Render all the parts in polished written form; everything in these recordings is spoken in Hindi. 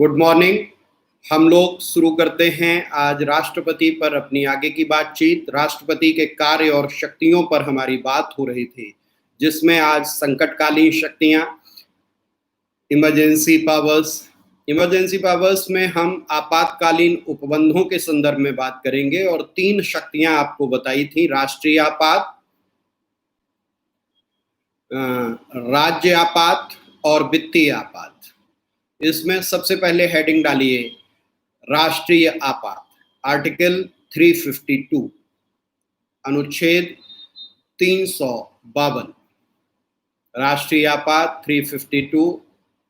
Good morning. हम लोग शुरू करते हैं आज राष्ट्रपति पर अपनी आगे की बातचीत। राष्ट्रपति के कार्य और शक्तियों पर हमारी बात हो रही थी, जिसमें आज संकटकालीन शक्तियां, इमरजेंसी पावर्स में हम आपातकालीन उपबंधों के संदर्भ में बात करेंगे और 3 शक्तियां आपको बताई थी: राष्ट्रीय आपात, राज्य आपात और वित्तीय आपात। इसमें सबसे पहले हेडिंग डालिए राष्ट्रीय आपात। आर्टिकल 352, अनुच्छेद 352। राष्ट्रीय आपात 352,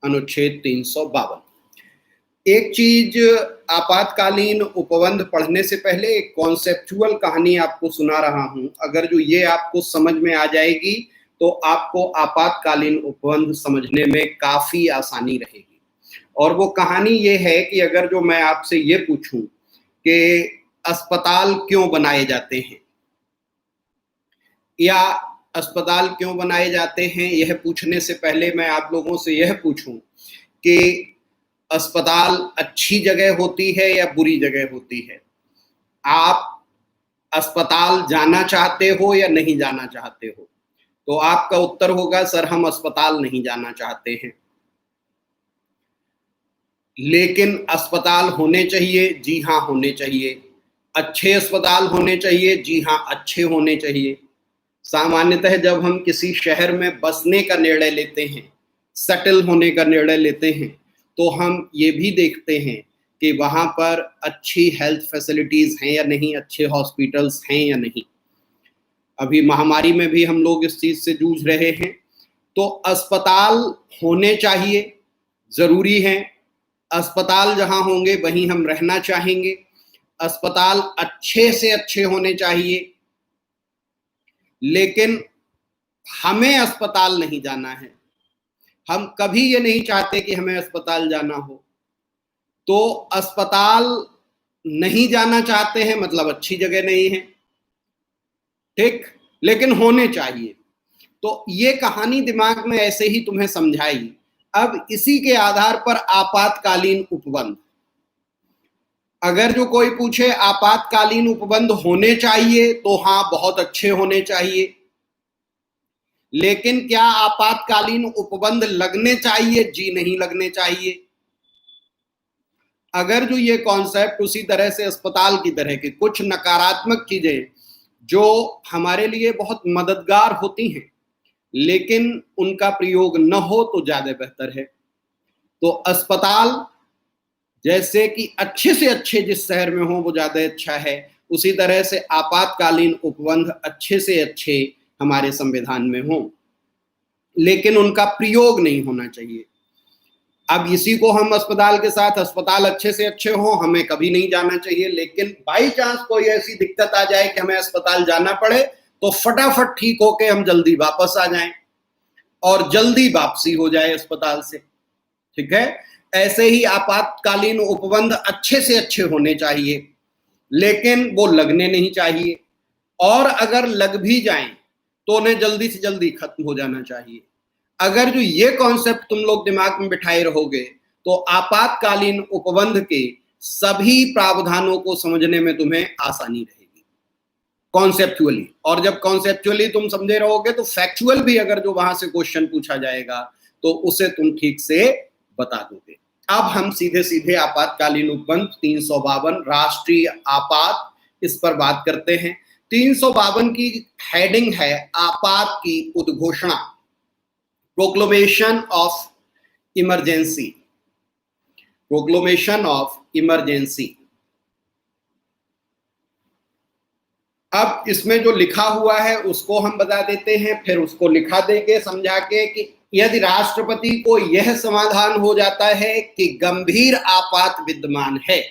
अनुच्छेद 352। एक चीज, आपातकालीन उपबंध पढ़ने से पहले एक कॉन्सेप्चुअल कहानी आपको सुना रहा हूं। अगर जो ये आपको समझ में आ जाएगी तो आपको आपातकालीन उपबंध समझने में काफी आसानी रहेगी। और वो कहानी ये है कि अगर जो मैं आपसे ये पूछूं कि अस्पताल क्यों बनाए जाते हैं, या अस्पताल क्यों बनाए जाते हैं, यह पूछने से पहले मैं आप लोगों से यह पूछूं कि अस्पताल अच्छी जगह होती है या बुरी जगह होती है? आप अस्पताल जाना चाहते हो या नहीं जाना चाहते हो? तो आपका उत्तर होगा, सर हम अस्पताल नहीं जाना चाहते हैं। लेकिन अस्पताल होने चाहिए? जी हाँ, होने चाहिए। अच्छे अस्पताल होने चाहिए? जी हाँ, अच्छे होने चाहिए। सामान्यतः जब हम किसी शहर में बसने का निर्णय लेते हैं, सेटल होने का निर्णय लेते हैं, तो हम ये भी देखते हैं कि वहाँ पर अच्छी हेल्थ फैसिलिटीज़ हैं या नहीं, अच्छे हॉस्पिटल्स हैं या नहीं। अभी महामारी में भी हम लोग इस चीज़ से जूझ रहे हैं। तो अस्पताल होने चाहिए, ज़रूरी हैं। अस्पताल जहाँ होंगे वहीं हम रहना चाहेंगे। अस्पताल अच्छे से अच्छे होने चाहिए, लेकिन हमें अस्पताल नहीं जाना है। हम कभी ये नहीं चाहते कि हमें अस्पताल जाना हो। तो अस्पताल नहीं जाना चाहते हैं मतलब अच्छी जगह नहीं है, ठीक, लेकिन होने चाहिए। तो ये कहानी दिमाग में ऐसे ही तुम्हें समझाई। अब इसी के आधार पर आपातकालीन उपबंध, अगर जो कोई पूछे आपातकालीन उपबंध होने चाहिए तो हाँ, बहुत अच्छे होने चाहिए। लेकिन क्या आपातकालीन उपबंध लगने चाहिए? जी नहीं, लगने चाहिए। अगर जो ये कॉन्सेप्ट उसी तरह से अस्पताल की तरह की कुछ नकारात्मक चीजें जो हमारे लिए बहुत मददगार होती हैं, लेकिन उनका प्रयोग न हो तो ज्यादा बेहतर है। तो अस्पताल जैसे कि अच्छे से अच्छे जिस शहर में हो वो ज्यादा अच्छा है, उसी तरह से आपातकालीन उपबंध अच्छे से अच्छे हमारे संविधान में हो, लेकिन उनका प्रयोग नहीं होना चाहिए। अब इसी को हम अस्पताल के साथ, अस्पताल अच्छे से अच्छे हो, हमें कभी नहीं जाना चाहिए। लेकिन बाई चांस कोई ऐसी दिक्कत आ जाए कि हमें अस्पताल जाना पड़े तो फटाफट ठीक होके हम जल्दी वापस आ जाएं और जल्दी वापसी हो जाए अस्पताल से, ठीक है। ऐसे ही आपातकालीन उपबंध अच्छे से अच्छे होने चाहिए, लेकिन वो लगने नहीं चाहिए। और अगर लग भी जाएं तो उन्हें जल्दी से जल्दी खत्म हो जाना चाहिए। अगर जो ये कॉन्सेप्ट तुम लोग दिमाग में बिठाए रहोगे तो आपातकालीन उपबंध के सभी प्रावधानों को समझने में तुम्हें आसानी रहेगी कॉन्सेप्चुअली। और जब कॉन्सेप्चुअली तुम समझे रहोगे तो फैक्चुअल भी अगर जो वहां से क्वेश्चन पूछा जाएगा तो उसे तुम ठीक से बता दोगे। अब हम सीधे सीधे आपातकालीन उपबंध 352 राष्ट्रीय आपात, इस पर बात करते हैं। 352 की हेडिंग है आपात की उद्घोषणा, proclamation of emergency. Proclamation of emergency. अब इसमें जो लिखा हुआ है उसको हम बता देते हैं, फिर उसको लिखा देंगे समझा के कि यदि राष्ट्रपति को यह समाधान हो जाता है कि गंभीर आपात विद्यमान है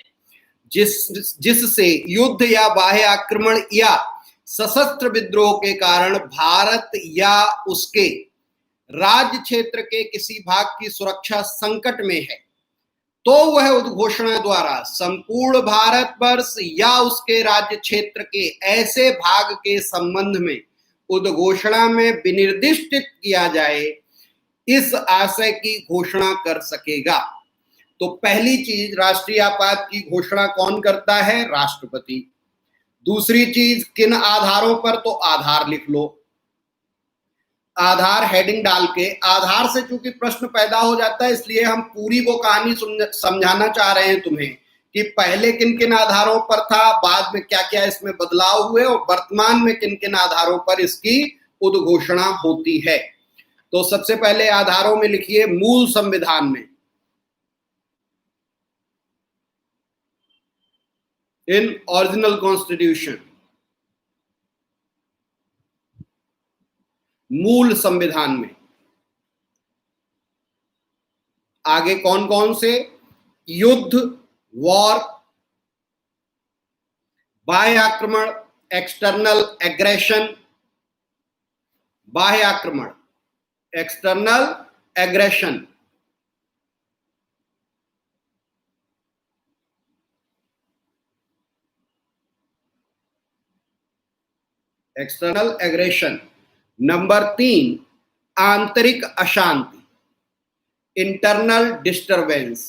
जिससे युद्ध या बाह्य आक्रमण या सशस्त्र विद्रोह के कारण भारत या उसके राज्य क्षेत्र के किसी भाग की सुरक्षा संकट में है, तो वह उद्घोषणा द्वारा संपूर्ण भारतवर्ष या उसके राज्य क्षेत्र के ऐसे भाग के संबंध में उद्घोषणा में विनिर्दिष्ट किया जाए, इस आशय की घोषणा कर सकेगा। तो पहली चीज, राष्ट्रीय आपात की घोषणा कौन करता है? राष्ट्रपति। दूसरी चीज, किन आधारों पर? तो आधार लिख लो, आधार हेडिंग डाल के। आधार से चूंकि प्रश्न पैदा हो जाता है, इसलिए हम पूरी वो कहानी समझाना चाह रहे हैं तुम्हें कि पहले किन किन आधारों पर था, बाद में क्या क्या इसमें बदलाव हुए और वर्तमान में किन किन आधारों पर इसकी उद्घोषणा होती है। तो सबसे पहले आधारों में लिखिए मूल संविधान में, इन ओरिजिनल कॉन्स्टिट्यूशन, मूल संविधान में। आगे कौन कौन से? युद्ध, वॉर, बाह्य आक्रमण, एक्सटर्नल एग्रेशन, बाह्य आक्रमण, external aggression, external aggression. Number 3, आंतरिक अशांति, इंटरनल डिस्टरबेंस,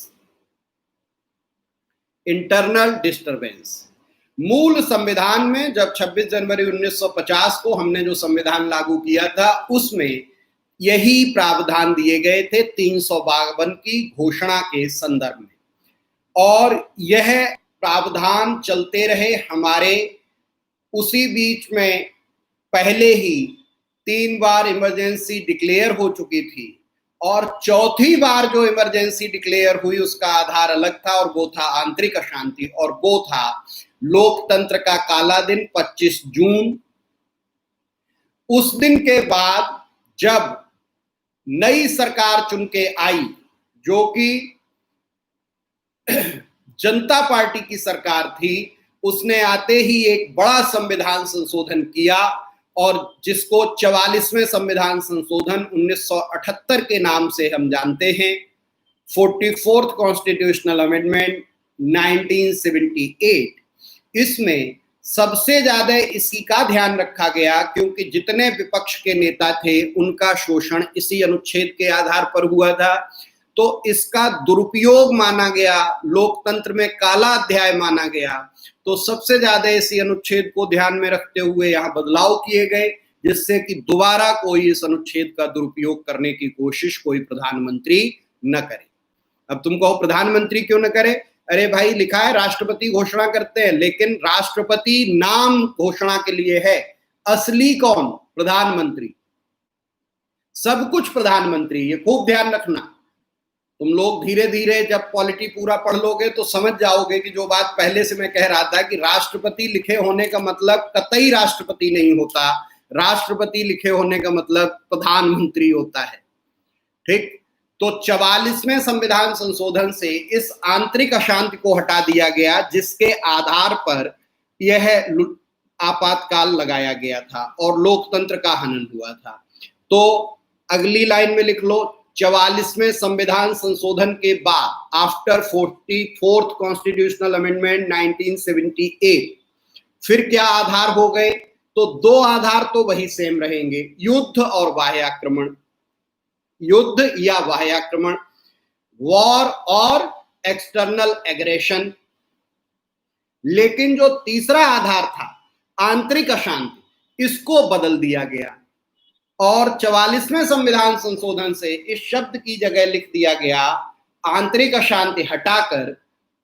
इंटरनल डिस्टरबेंस। मूल संविधान में जब 26 जनवरी 1950 को हमने जो संविधान लागू किया था, उसमें यही प्रावधान दिए गए थे 352 की घोषणा के संदर्भ में, और यह प्रावधान चलते रहे हमारे। उसी बीच में पहले ही 3 बार इमरजेंसी डिक्लेयर हो चुकी थी, और चौथी बार जो इमरजेंसी डिक्लेयर हुई उसका आधार अलग था, और वो था आंतरिक अशांति, और वो था लोकतंत्र का काला दिन 25 जून। उस दिन के बाद जब नई सरकार चुन के आई, जो कि जनता पार्टी की सरकार थी, उसने आते ही एक बड़ा संविधान संशोधन किया, और जिसको 44वें संविधान संशोधन 1978 के नाम से हम जानते हैं, 44th कॉन्स्टिट्यूशनल अमेंडमेंट 1978। इसमें सबसे ज्यादा इसी का ध्यान रखा गया, क्योंकि जितने विपक्ष के नेता थे उनका शोषण इसी अनुच्छेद के आधार पर हुआ था, तो इसका दुरुपयोग माना गया, लोकतंत्र में काला अध्याय माना गया। तो सबसे ज्यादा इसी अनुच्छेद को ध्यान में रखते हुए यहाँ बदलाव किए गए, जिससे कि दोबारा कोई इस अनुच्छेद का दुरुपयोग करने की कोशिश कोई प्रधानमंत्री न करे। अब तुम कहो प्रधानमंत्री क्यों न करे? अरे भाई, लिखा है राष्ट्रपति घोषणा करते हैं, लेकिन राष्ट्रपति नाम घोषणा के लिए है, असली कौन? प्रधानमंत्री। सब कुछ प्रधानमंत्री, ये खूब ध्यान रखना। तुम लोग धीरे धीरे जब पॉलिटी पूरा पढ़ लोगे तो समझ जाओगे कि जो बात पहले से मैं कह रहा था कि राष्ट्रपति लिखे होने का मतलब कतई राष्ट्रपति नहीं होता, राष्ट्रपति लिखे होने का मतलब प्रधानमंत्री होता है। ठीक, तो 44वें संविधान संशोधन से इस आंतरिक अशांति को हटा दिया गया, जिसके आधार पर यह आपातकाल लगाया गया था और लोकतंत्र का हनन हुआ था। तो अगली लाइन में लिख लो, 44वें संविधान संशोधन के बाद, आफ्टर 44th कॉन्स्टिट्यूशनल अमेंडमेंट 1978, फिर क्या आधार हो गए? तो 2 आधार तो वही सेम रहेंगे, युद्ध और बाह्य आक्रमण, युद्ध या बाह्य आक्रमण, वॉर और एक्सटर्नल एग्रेशन। लेकिन जो तीसरा आधार था, आंतरिक अशांति, इसको बदल दिया गया, और 44वें संविधान संशोधन से इस शब्द की जगह लिख दिया गया, आंतरिक अशांति हटाकर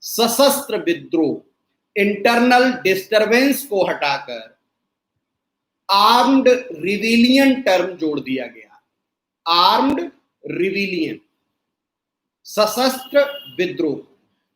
सशस्त्र विद्रोह, इंटरनल डिस्टरबेंस को हटाकर आर्म्ड रिविलियन टर्म जोड़ दिया गया, आर्म्ड रिविलियन, सशस्त्र विद्रोह।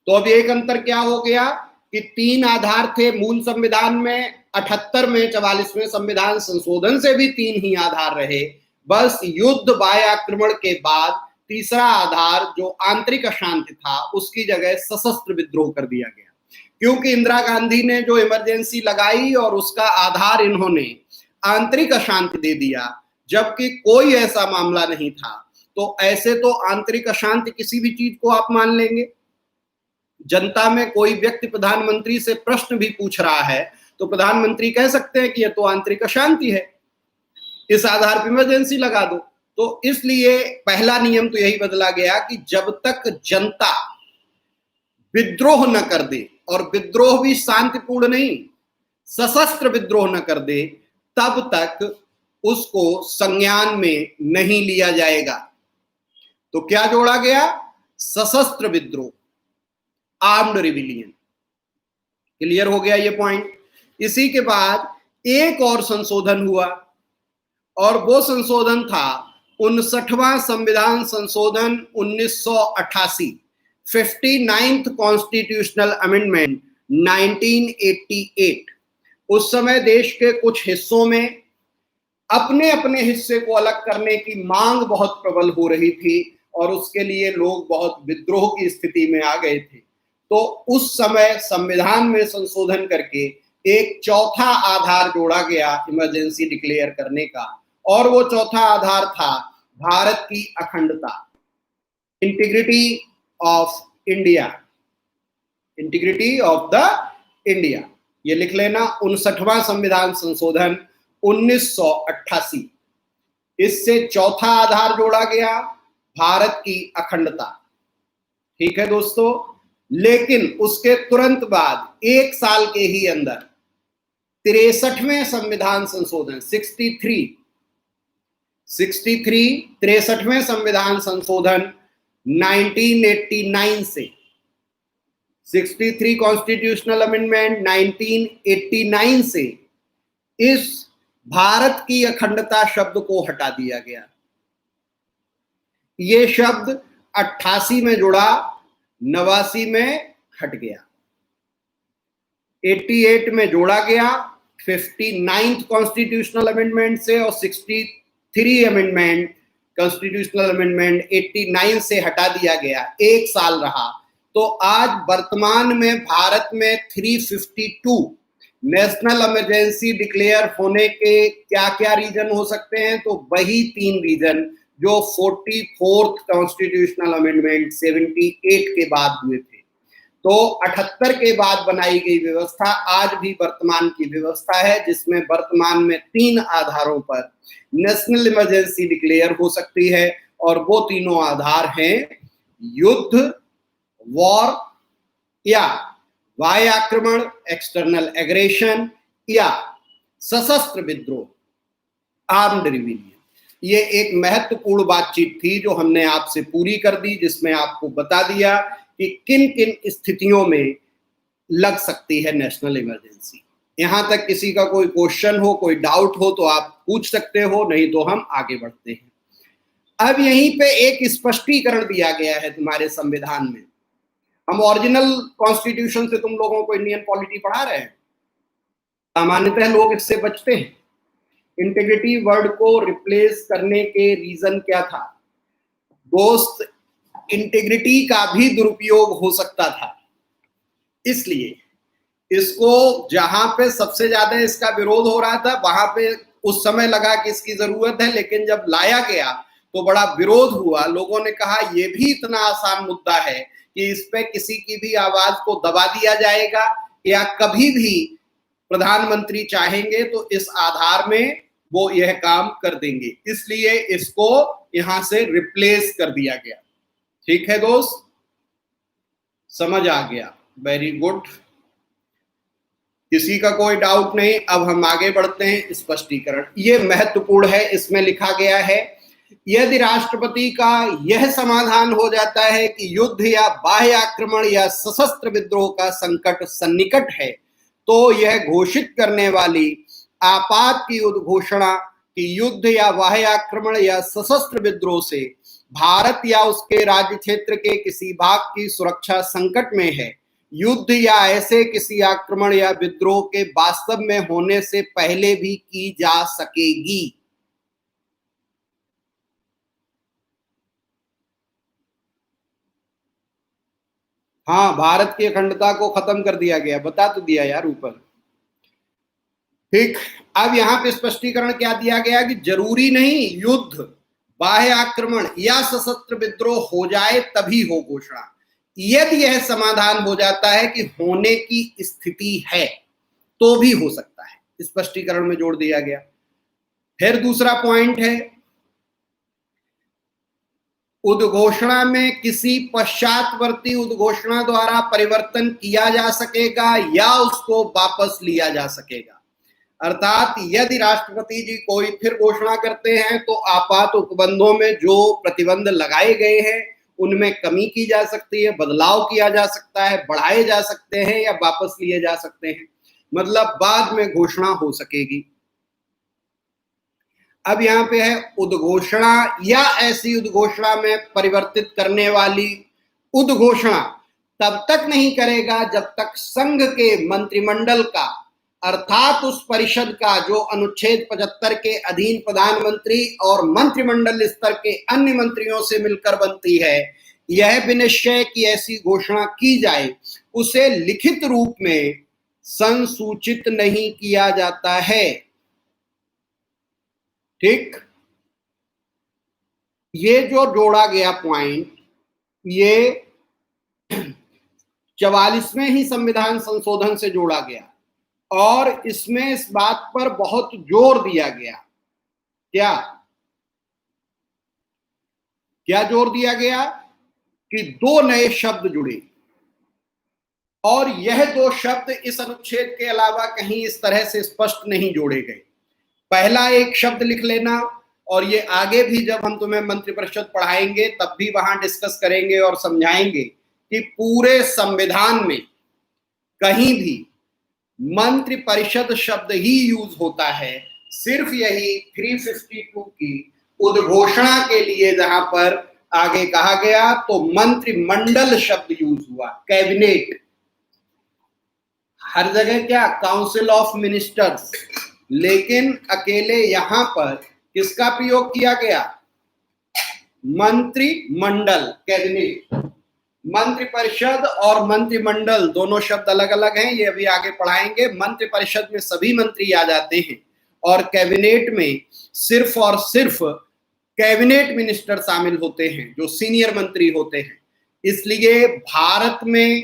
तो अब एक अंतर क्या हो गया कि 3 आधार थे मूल संविधान में, 78 में 44वें संविधान संशोधन से भी 3 ही आधार रहे, बस युद्ध बाह्य आक्रमण के बाद तीसरा आधार जो आंतरिक अशांति था उसकी जगह सशस्त्र विद्रोह कर दिया गया, क्योंकि इंदिरा गांधी ने जो इमरजेंसी लगाई और उसका आधार इन्होंने आंतरिक अशांति दे दिया, जबकि कोई ऐसा मामला नहीं था। तो ऐसे तो आंतरिक अशांति किसी भी चीज को आप मान लेंगे। जनता में कोई व्यक्ति प्रधानमंत्री से प्रश्न भी पूछ रहा है तो प्रधानमंत्री कह सकते हैं कि यह तो आंतरिक अशांति है, इस आधार पर इमरजेंसी लगा दो। तो इसलिए पहला नियम तो यही बदला गया कि जब तक जनता विद्रोह न कर दे, और विद्रोह भी शांतिपूर्ण नहीं, सशस्त्र विद्रोह न कर दे, तब तक उसको संज्ञान में नहीं लिया जाएगा। तो क्या जोड़ा गया? सशस्त्र विद्रोह, आर्म्ड रिविलियन। क्लियर हो गया ये पॉइंट। इसी के बाद एक और संशोधन हुआ, और वो संशोधन था 59वां संविधान संशोधन 1988, 59th कॉन्स्टिट्यूशनल अमेंडमेंट 1988। उस समय देश के कुछ हिस्सों में अपने अपने हिस्से को अलग करने की मांग बहुत प्रबल हो रही थी, और उसके लिए लोग बहुत विद्रोह की स्थिति में आ गए थे। तो उस समय संविधान में संशोधन करके एक चौथा आधार जोड़ा गया इमरजेंसी डिक्लेयर करने का, और वो चौथा आधार था भारत की अखंडता, integrity of India, integrity of the India. ये लिख लेना, 59वां संविधान संशोधन 1988। इससे चौथा आधार जोड़ा गया, भारत की अखंडता। ठीक है दोस्तों, लेकिन उसके तुरंत बाद एक साल के ही अंदर 63वें संविधान संशोधन 63 63वें संविधान संशोधन 1989 से, 63 कॉन्स्टिट्यूशनल अमेंडमेंट 1989 से इस भारत की अखंडता शब्द को हटा दिया गया। ये शब्द 88 में जुड़ा, 89 में हट गया, 88 में जोड़ा गया 59th कॉन्स्टिट्यूशनल अमेंडमेंट से, और 63 अमेंडमेंट कॉन्स्टिट्यूशनल अमेंडमेंट 89 से हटा दिया गया। एक साल रहा। तो आज वर्तमान में भारत में 352 नेशनल इमरजेंसी डिक्लेयर होने के क्या क्या रीजन हो सकते हैं? तो वही 3 रीजन जो 44th कॉन्स्टिट्यूशनल अमेंडमेंट 78 के बाद हुए थे। तो 78 के बाद बनाई गई व्यवस्था आज भी वर्तमान की व्यवस्था है, जिसमें वर्तमान में 3 आधारों पर नेशनल इमरजेंसी डिक्लेयर हो सकती है, और वो तीनों आधार हैं युद्ध, वॉर, या वाह्य आक्रमण, एक्सटर्नल एग्रेशन, या सशस्त्र विद्रोह, आर्म्ड रिविलियन। ये एक महत्वपूर्ण बातचीत थी जो हमने आपसे पूरी कर दी, जिसमें आपको बता दिया कि किन किन स्थितियों में लग सकती है नेशनल इमरजेंसी। यहां तक किसी का कोई क्वेश्चन हो, कोई डाउट हो तो आप पूछ सकते हो, नहीं तो हम आगे बढ़ते हैं। अब यहीं पे एक स्पष्टीकरण दिया गया है तुम्हारे संविधान में। हम ओरिजिनल कॉन्स्टिट्यूशन से तुम लोगों को इंडियन पॉलिटी पढ़ा रहे हैं, सामान्यतः लोग इससे बचते हैं। इंटीग्रिटी वर्ड को रिप्लेस करने के रीजन क्या था? दोस्त, इंटीग्रिटी का भी दुरुपयोग हो सकता था, इसलिए इसको जहां पे सबसे ज्यादा इसका विरोध हो रहा था वहां पे उस समय लगा कि इसकी जरूरत है, लेकिन जब लाया गया तो बड़ा विरोध हुआ। लोगों ने कहा ये भी इतना आसान मुद्दा है कि इस पे किसी की भी आवाज को दबा दिया जाएगा, या कभी भी प्रधानमंत्री चाहेंगे तो इस आधार में वो यह काम कर देंगे, इसलिए इसको यहां से रिप्लेस कर दिया गया। ठीक है दोस्त, समझ आ गया? वेरी गुड, किसी का कोई डाउट नहीं। अब हम आगे बढ़ते हैं। स्पष्टीकरण ये महत्वपूर्ण है, इसमें लिखा गया है यदि राष्ट्रपति का यह समाधान हो जाता है कि युद्ध या बाह्य आक्रमण या सशस्त्र विद्रोह का संकट सन्निकट है, तो यह घोषित करने वाली आपात की उद्घोषणा कि युद्ध या बाह्य आक्रमण या सशस्त्र विद्रोह से भारत या उसके राज्य क्षेत्र के किसी भाग की सुरक्षा संकट में है, युद्ध या ऐसे किसी आक्रमण या विद्रोह के वास्तव में होने से पहले भी की जा सकेगी। हाँ, भारत की अखंडता को खत्म कर दिया गया, बता तो दिया यार ऊपर। ठीक, अब यहां पे स्पष्टीकरण क्या दिया गया कि जरूरी नहीं युद्ध, बाह्य आक्रमण या सशस्त्र विद्रोह हो जाए तभी हो घोषणा। यदि यह समाधान हो जाता है कि होने की स्थिति है तो भी हो सकता है, स्पष्टीकरण में जोड़ दिया गया। फिर दूसरा पॉइंट है उद्घोषणा में किसी पश्चातवर्ती उद्घोषणा द्वारा परिवर्तन किया जा सकेगा या उसको वापस लिया जा सकेगा। अर्थात यदि राष्ट्रपति जी कोई फिर घोषणा करते हैं तो आपात उपबंधों में जो प्रतिबंध लगाए गए हैं उनमें कमी की जा सकती है, बदलाव किया जा सकता है, बढ़ाए जा सकते हैं या वापस लिए जा सकते हैं, मतलब बाद में घोषणा हो सकेगी। अब यहाँ पे है उद्घोषणा या ऐसी उद्घोषणा में परिवर्तित करने वाली उद्घोषणा तब तक नहीं करेगा जब तक संघ के मंत्रिमंडल का, अर्थात उस परिषद का जो अनुच्छेद 75 के अधीन प्रधानमंत्री और मंत्रिमंडल स्तर के अन्य मंत्रियों से मिलकर बनती है, यह विनिश्चय की ऐसी घोषणा की जाए उसे लिखित रूप में संसूचित नहीं किया जाता है। ठीक, ये जो जोड़ा गया पॉइंट, ये 44वें ही संविधान संशोधन से जोड़ा गया और इसमें इस बात पर बहुत जोर दिया गया। क्या क्या जोर दिया गया कि 2 नए शब्द जुड़े और यह 2 शब्द इस अनुच्छेद के अलावा कहीं इस तरह से स्पष्ट नहीं जोड़े गए। पहला एक शब्द लिख लेना, और ये आगे भी जब हम तुम्हें मंत्रिपरिषद पढ़ाएंगे तब भी वहां डिस्कस करेंगे और समझाएंगे कि पूरे संविधान में कहीं भी मंत्रिपरिषद शब्द ही यूज होता है, सिर्फ यही 352 की उद्घोषणा के लिए जहां पर आगे कहा गया तो मंत्रिमंडल शब्द यूज हुआ, कैबिनेट। हर जगह क्या काउंसिल ऑफ मिनिस्टर्स, लेकिन अकेले यहां पर किसका प्रयोग किया गया, मंत्रिमंडल, कैबिनेट। मंत्रिपरिषद और मंत्रिमंडल दोनों शब्द अलग अलग हैं, ये अभी आगे पढ़ाएंगे। मंत्रिपरिषद में सभी मंत्री आ जाते हैं और कैबिनेट में सिर्फ और सिर्फ कैबिनेट मिनिस्टर शामिल होते हैं जो सीनियर मंत्री होते हैं। इसलिए भारत में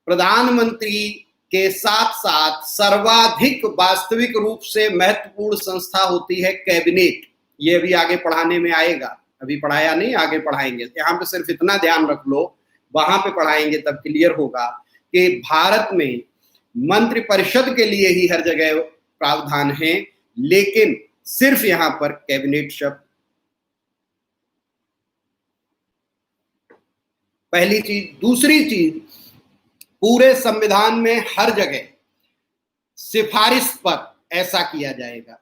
प्रधानमंत्री के साथ साथ सर्वाधिक वास्तविक रूप से महत्वपूर्ण संस्था होती है कैबिनेट। ये भी आगे पढ़ाने में आएगा, अभी पढ़ाया नहीं, आगे पढ़ाएंगे। यहाँ पे सिर्फ इतना ध्यान रख लो, वहां पे पढ़ाएंगे तब क्लियर होगा कि भारत में मंत्रिपरिषद के लिए ही हर जगह प्रावधान है, लेकिन सिर्फ यहां पर कैबिनेट शब्द। पहली चीज। दूसरी चीज, पूरे संविधान में हर जगह सिफारिश पर ऐसा किया जाएगा,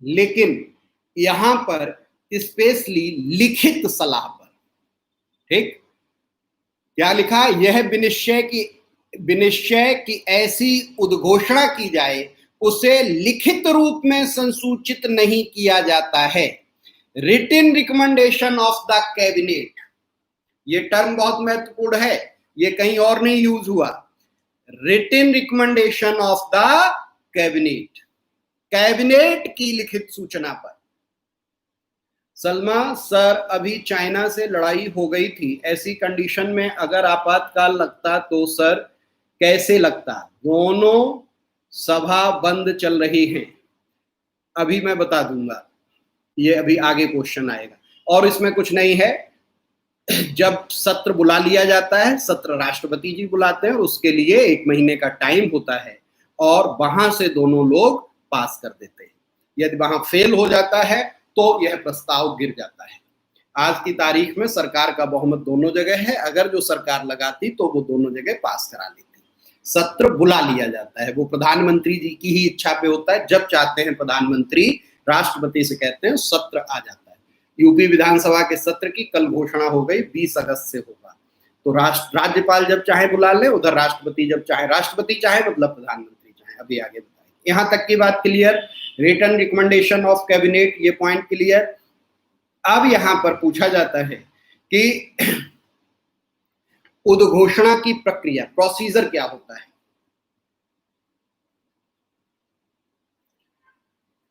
लेकिन यहां पर स्पेशली लिखित सलाह पर। ठीक, क्या लिखा, यह विनिश्चय की ऐसी उद्घोषणा की जाए उसे लिखित रूप में संसूचित नहीं किया जाता है। Written recommendation of the cabinet, ये टर्म बहुत महत्वपूर्ण है, ये कहीं और नहीं यूज हुआ। Written recommendation of the cabinet, cabinet की लिखित सूचना पर। सलमा सर, अभी चाइना से लड़ाई हो गई थी, ऐसी कंडीशन में अगर आपातकाल लगता तो सर कैसे लगता? दोनों सभा बंद चल रही है, अभी मैं बता दूंगा, ये अभी आगे क्वेश्चन आएगा। और इसमें कुछ नहीं है, जब सत्र बुला लिया जाता है, सत्र राष्ट्रपति जी बुलाते हैं और उसके लिए 1 महीने का टाइम होता है और वहां से दोनों लोग पास कर देते हैं। यदि वहां फेल हो जाता है तो यह प्रस्ताव गिर जाता है। आज की तारीख में सरकार का बहुमत दोनों जगह है, अगर जो सरकार लगाती तो वो दोनों जगह पास करा लेती। सत्र बुला लिया जाता है, वो प्रधानमंत्री जी की ही इच्छा पे होता है, जब चाहते हैं प्रधानमंत्री राष्ट्रपति से कहते हैं सत्र आ जाता है। यूपी विधानसभा के सत्र की कल घोषणा हो गई, 20 अगस्त से होगा। तो राज्यपाल जब चाहे बुला ले, उधर राष्ट्रपति जब चाहे, राष्ट्रपति चाहे मतलब प्रधानमंत्री चाहे। अभी आगे बताएंगे। यहां तक की बात clear, written recommendation of cabinet, ये पॉइंट क्लियर। अब यहां पर पूछा जाता है कि उद्घोषणा की प्रक्रिया, प्रोसीजर क्या होता है।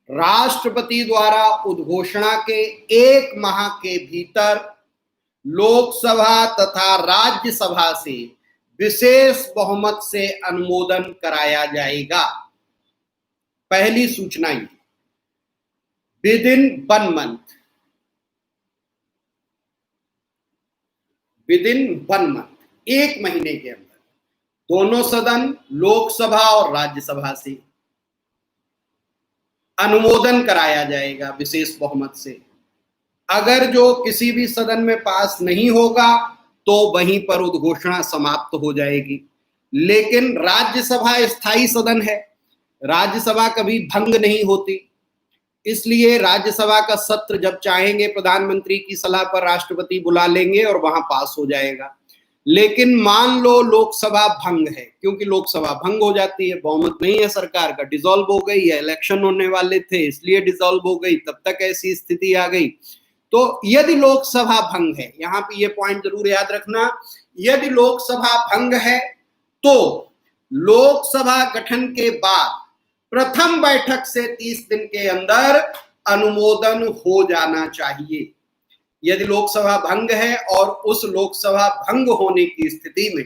राष्ट्रपति द्वारा उद्घोषणा के 1 माह के भीतर लोकसभा तथा राज्यसभा से विशेष बहुमत से अनुमोदन कराया जाएगा। पहली सूचना ये, with in 1 month. With in 1 month, 1 महीने के अंदर दोनों सदन, लोकसभा और राज्यसभा से अनुमोदन कराया जाएगा विशेष बहुमत से। अगर जो किसी भी सदन में पास नहीं होगा तो वहीं पर उद्घोषणा समाप्त हो जाएगी। लेकिन राज्यसभा स्थायी सदन है, राज्यसभा कभी भंग नहीं होती, इसलिए राज्यसभा का सत्र जब चाहेंगे प्रधानमंत्री की सलाह पर राष्ट्रपति बुला लेंगे और वहां पास हो जाएगा। लेकिन मान लो लोकसभा भंग है, क्योंकि लोकसभा भंग हो जाती है, बहुमत नहीं है सरकार का, डिसॉल्व हो गई है, इलेक्शन होने वाले थे इसलिए डिसॉल्व हो गई, तब तक ऐसी स्थिति आ गई। तो यदि लोकसभा भंग है, यहां पे ये पॉइंट जरूर याद रखना, यदि लोकसभा भंग है तो लोकसभा गठन के बाद प्रथम बैठक से 30 दिन के अंदर अनुमोदन हो जाना चाहिए। यदि लोकसभा भंग है और उस लोकसभा भंग होने की स्थिति में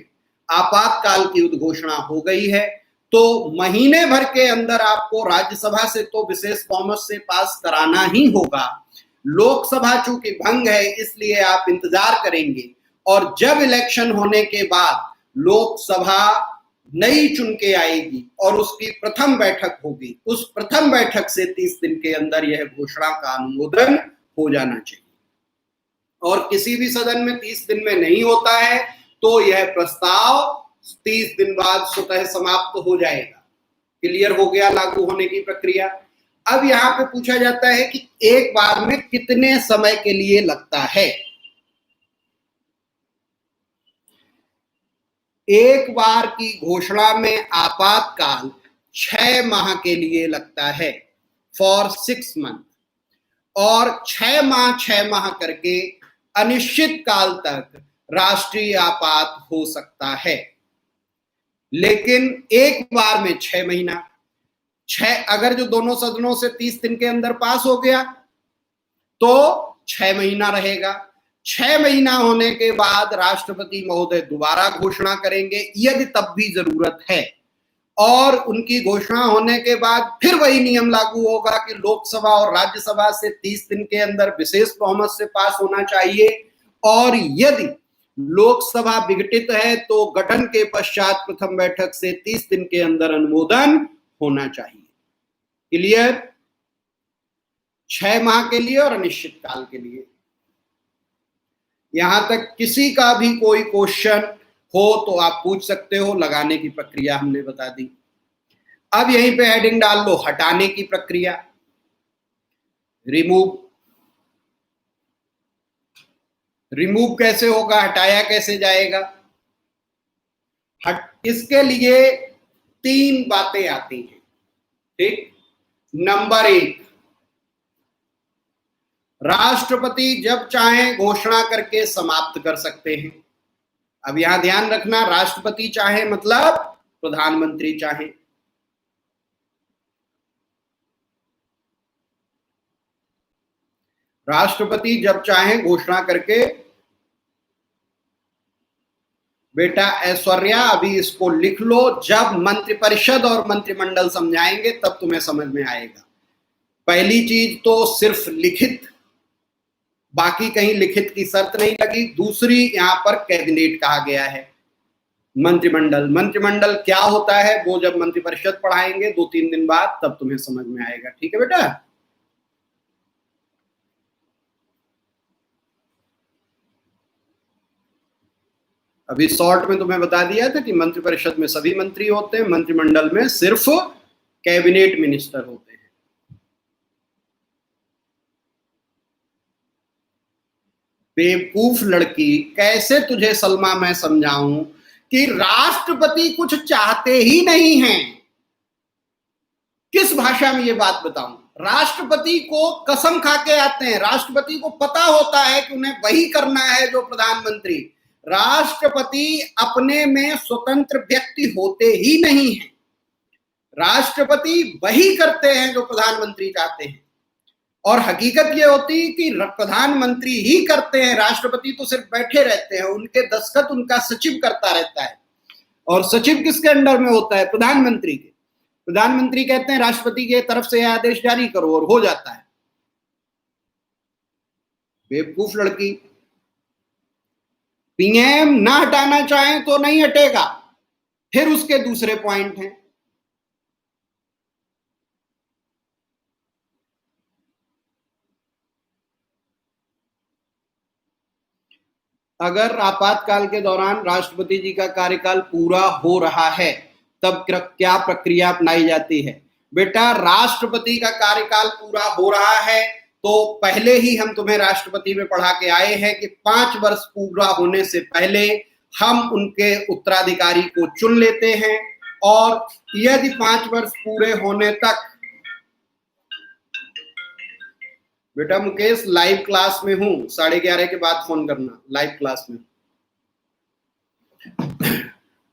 आपातकाल की उद्घोषणा हो गई है तो महीने भर के अंदर आपको राज्यसभा से तो विशेष बहुमत से पास कराना ही होगा। लोकसभा चूंकि भंग है इसलिए आप इंतजार करेंगे और जब इलेक्शन होने के बाद लोकसभा नई चुन के आएगी और उसकी प्रथम बैठक होगी, उस प्रथम बैठक से 30 दिन के अंदर यह घोषणा का अनुमोदन हो जाना चाहिए। और किसी भी सदन में 30 दिन में नहीं होता है तो यह प्रस्ताव 30 दिन बाद स्वतः समाप्त हो जाएगा। क्लियर हो गया लागू होने की प्रक्रिया। अब यहां पे पूछा जाता है कि एक बार में कितने समय के लिए लगता है। एक बार की घोषणा में आपातकाल 6 माह के लिए लगता है, फॉर 6 मंथ, और 6 माह करके अनिश्चित काल तक राष्ट्रीय आपात हो सकता है। लेकिन एक बार में 6 महीना, अगर जो दोनों सदनों से 30 दिन के अंदर पास हो गया तो 6 महीना रहेगा। 6 महीना होने के बाद राष्ट्रपति महोदय दोबारा घोषणा करेंगे यदि तब भी जरूरत है, और उनकी घोषणा होने के बाद फिर वही नियम लागू होगा कि लोकसभा और राज्यसभा से 30 दिन के अंदर विशेष बहुमत से पास होना चाहिए, और यदि लोकसभा विघटित है तो गठन के पश्चात प्रथम बैठक से 30 दिन के अंदर अनुमोदन होना चाहिए। क्लियर? 6 माह के लिए और अनिश्चित काल के लिए। यहां तक किसी का भी कोई क्वेश्चन हो तो आप पूछ सकते हो, लगाने की प्रक्रिया हमने बता दी। अब यहीं पे हेडिंग डाल लो हटाने की प्रक्रिया, रिमूव। रिमूव कैसे होगा, हटाया कैसे जाएगा? इसके लिए 3 बातें आती हैं। ठीक, नंबर 1, राष्ट्रपति जब चाहे घोषणा करके समाप्त कर सकते हैं। अब यहां ध्यान रखना, राष्ट्रपति चाहे मतलब प्रधानमंत्री चाहे। राष्ट्रपति जब चाहे घोषणा करके, बेटा ऐश्वर्या अभी इसको लिख लो, जब मंत्रिपरिषद और मंत्रिमंडल समझाएंगे तब तुम्हें समझ में आएगा। पहली चीज तो सिर्फ लिखित, बाकी कहीं लिखित की शर्त नहीं लगी। दूसरी, यहां पर कैबिनेट कहा गया है, मंत्रिमंडल। मंत्रिमंडल क्या होता है वो जब मंत्रिपरिषद पढ़ाएंगे 2-3 दिन बाद तब तुम्हें समझ में आएगा। ठीक है बेटा? अभी शॉर्ट में तुम्हें बता दिया था कि मंत्रिपरिषद में सभी मंत्री होते हैं, मंत्रिमंडल में सिर्फ कैबिनेट मिनिस्टर होते हैं। बेवकूफ लड़की, कैसे तुझे सलमा मैं समझाऊं कि राष्ट्रपति कुछ चाहते ही नहीं हैं। किस भाषा में ये बात बताऊं? राष्ट्रपति को कसम खा के आते हैं, राष्ट्रपति को पता होता है कि उन्हें वही करना है जो प्रधानमंत्री। राष्ट्रपति अपने में स्वतंत्र व्यक्ति होते ही नहीं है, राष्ट्रपति वही करते हैं जो प्रधानमंत्री चाहते हैं। और हकीकत ये होती है कि प्रधानमंत्री ही करते हैं, राष्ट्रपति तो सिर्फ बैठे रहते हैं, उनके दस्तखत उनका सचिव करता रहता है। और सचिव किसके अंडर में होता है? प्रधानमंत्री के। प्रधानमंत्री कहते हैं राष्ट्रपति के तरफ से आदेश जारी करो और हो जाता है। बेवकूफ लड़की। पीएम ना हटाना चाहें तो नहीं हटेगा। फिर उसके दूसरे पॉइंट हैं, अगर आपातकाल के दौरान राष्ट्रपति जी का कार्यकाल पूरा हो रहा है तब क्या प्रक्रिया अपनाई जाती है। बेटा, राष्ट्रपति का कार्यकाल पूरा हो रहा है तो पहले ही हम तुम्हें राष्ट्रपति में पढ़ा के आए हैं कि 5 वर्ष पूरा होने से पहले हम उनके उत्तराधिकारी को चुन लेते हैं, और यदि 5 वर्ष पूरे होने तक, बेटा मुकेश लाइव क्लास में हूं, 11:30 के बाद फोन करना, लाइव क्लास में।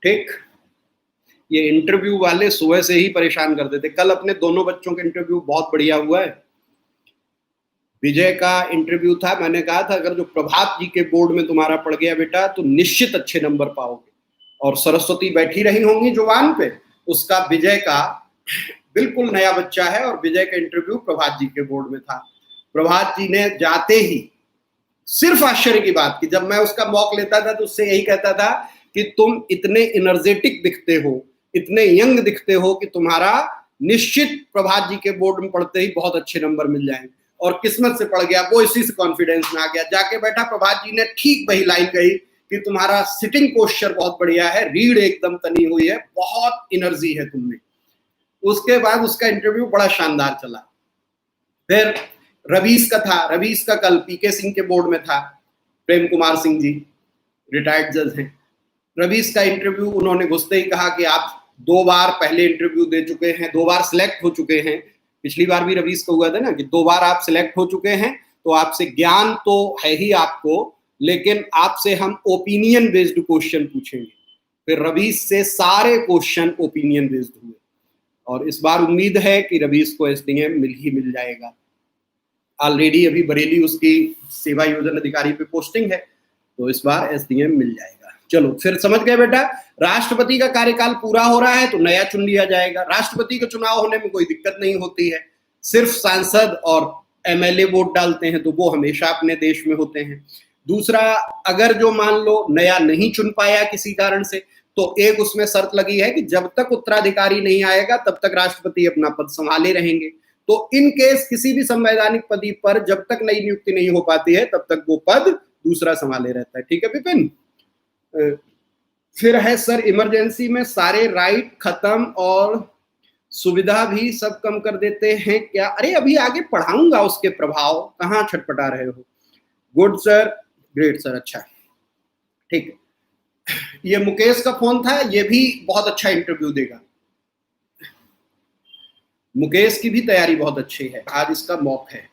ठीक, ये इंटरव्यू वाले सुबह से ही परेशान कर देते। कल अपने दोनों बच्चों के इंटरव्यू बहुत बढ़िया हुआ है। विजय का इंटरव्यू था, मैंने कहा था अगर जो प्रभात जी के बोर्ड में तुम्हारा पड़ गया बेटा तो निश्चित अच्छे नंबर पाओगे, और सरस्वती बैठी रही होंगी जुबान पे। उसका विजय का बिल्कुल नया बच्चा है, और विजय का इंटरव्यू प्रभात जी के बोर्ड में था। प्रभात जी ने जाते ही, सिर्फ आश्चर्य की बात कि जब मैं उसका मॉक लेता था तो उससे यही कहता था कि तुम इतने एनर्जेटिक दिखते हो, इतने यंग दिखते हो कि तुम्हारा निश्चित प्रभात जी के बोर्ड में पढ़ते ही बहुत अच्छे नंबर मिल जाएंगे। और किस्मत से पड़ गया, वो इसी से कॉन्फिडेंस में आ गया। जाके बैठा, प्रभात जी ने ठीक वही लाइन कही कि तुम्हारा सिटिंग पोस्चर बहुत बढ़िया है, रीढ़ एकदम तनी हुई है, बहुत एनर्जी है तुम में। उसके बाद उसका इंटरव्यू बड़ा शानदार चला। फिर रवीश का था, रवीश का कल पीके सिंह के बोर्ड में था, प्रेम कुमार सिंह जी रिटायर्ड जज हैं। रवीश का इंटरव्यू उन्होंने घुसते ही कहा कि आप 2 बार पहले इंटरव्यू दे चुके हैं, 2 बार सिलेक्ट हो चुके हैं। पिछली बार भी रवीश को हुआ था ना कि 2 बार आप सिलेक्ट हो चुके हैं, तो आपसे ज्ञान तो है ही आपको, लेकिन आपसे हम ओपिनियन बेस्ड क्वेश्चन पूछेंगे। फिर रवीश से सारे क्वेश्चन ओपिनियन बेस्ड हुए, और इस बार उम्मीद है कि रवीश को एसडीएम मिल जाएगा। ऑलरेडी अभी बरेली उसकी सेवा योजना अधिकारी पे पोस्टिंग है, तो इस बार एसडीएम मिल जाएगा। चलो, फिर समझ गए बेटा, राष्ट्रपति का कार्यकाल पूरा हो रहा है तो नया चुन लिया जाएगा। राष्ट्रपति का चुनाव होने में कोई दिक्कत नहीं होती है, सिर्फ सांसद और एमएलए वोट डालते हैं, तो वो हमेशा अपने देश में होते हैं। दूसरा, अगर जो मान लो नया नहीं चुन पाया किसी कारण से, तो एक उसमें शर्त लगी है कि जब तक उत्तराधिकारी नहीं आएगा तब तक राष्ट्रपति अपना पद संभाले रहेंगे। तो इन केस किसी भी संवैधानिक पद पर जब तक नई नियुक्ति नहीं हो पाती है तब तक वो पद दूसरा संभाले रहता है। ठीक है विपिन। फिर है सर, इमरजेंसी में सारे राइट खत्म और सुविधा भी सब कम कर देते हैं क्या? अरे अभी आगे पढ़ाऊंगा उसके प्रभाव, कहाँ छटपटा रहे हो। गुड सर, ग्रेट सर, अच्छा ठीक है। ये मुकेश का फोन था, ये भी बहुत अच्छा इंटरव्यू देगा। मुकेश की भी तैयारी बहुत अच्छी है, आज इसका मॉक है।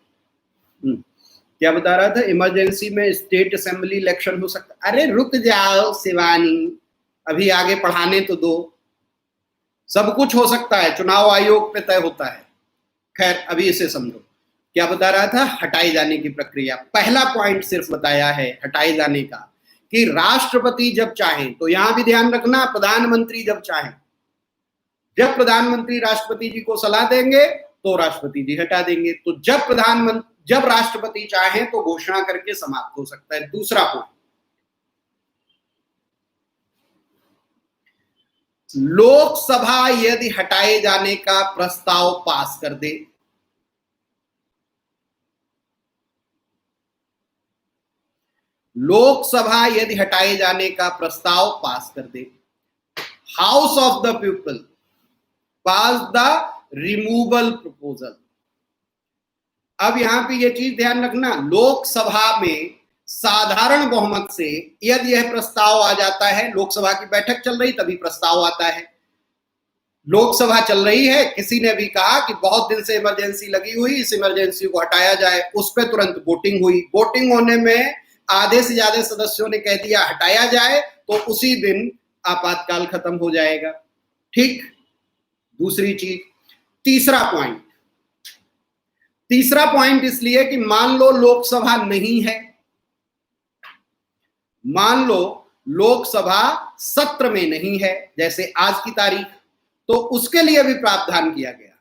क्या बता रहा था, इमरजेंसी में स्टेट असेंबली इलेक्शन हो सकता। अरे रुक जाओ शिवानी, अभी आगे पढ़ाने तो दो, सब कुछ हो सकता है, चुनाव आयोग पे तय होता है। खैर अभी इसे समझो। क्या बता रहा था, हटाए जाने की प्रक्रिया। पहला पॉइंट सिर्फ बताया है हटाए जाने का कि राष्ट्रपति जब चाहें, तो यहां भी ध्यान रखना, प्रधानमंत्री जब चाहें, जब प्रधानमंत्री राष्ट्रपति जी को सलाह देंगे तो राष्ट्रपति जी हटा देंगे। तो जब राष्ट्रपति चाहे तो घोषणा करके समाप्त हो सकता है। दूसरा पॉइंट, लोकसभा यदि हटाए जाने का प्रस्ताव पास कर दे, लोकसभा यदि हटाए जाने का प्रस्ताव पास कर दे, house of the people pass the removal proposal. अब यहां पे ये चीज ध्यान रखना, लोकसभा में साधारण बहुमत से यदि यह प्रस्ताव आ जाता है, लोकसभा की बैठक चल रही तभी प्रस्ताव आता है, लोकसभा चल रही है, किसी ने भी कहा कि बहुत दिन से इमरजेंसी लगी हुई, इस इमरजेंसी को हटाया जाए, उस पर तुरंत वोटिंग हुई, वोटिंग होने में आधे से ज्यादा सदस्यों ने कह दिया हटाया जाए, तो उसी दिन आपातकाल खत्म हो जाएगा। ठीक। दूसरी चीज, तीसरा पॉइंट इसलिए कि मान लो लोकसभा नहीं है, मान लो लोकसभा सत्र में नहीं है, जैसे आज की तारीख, तो उसके लिए भी प्रावधान किया गया,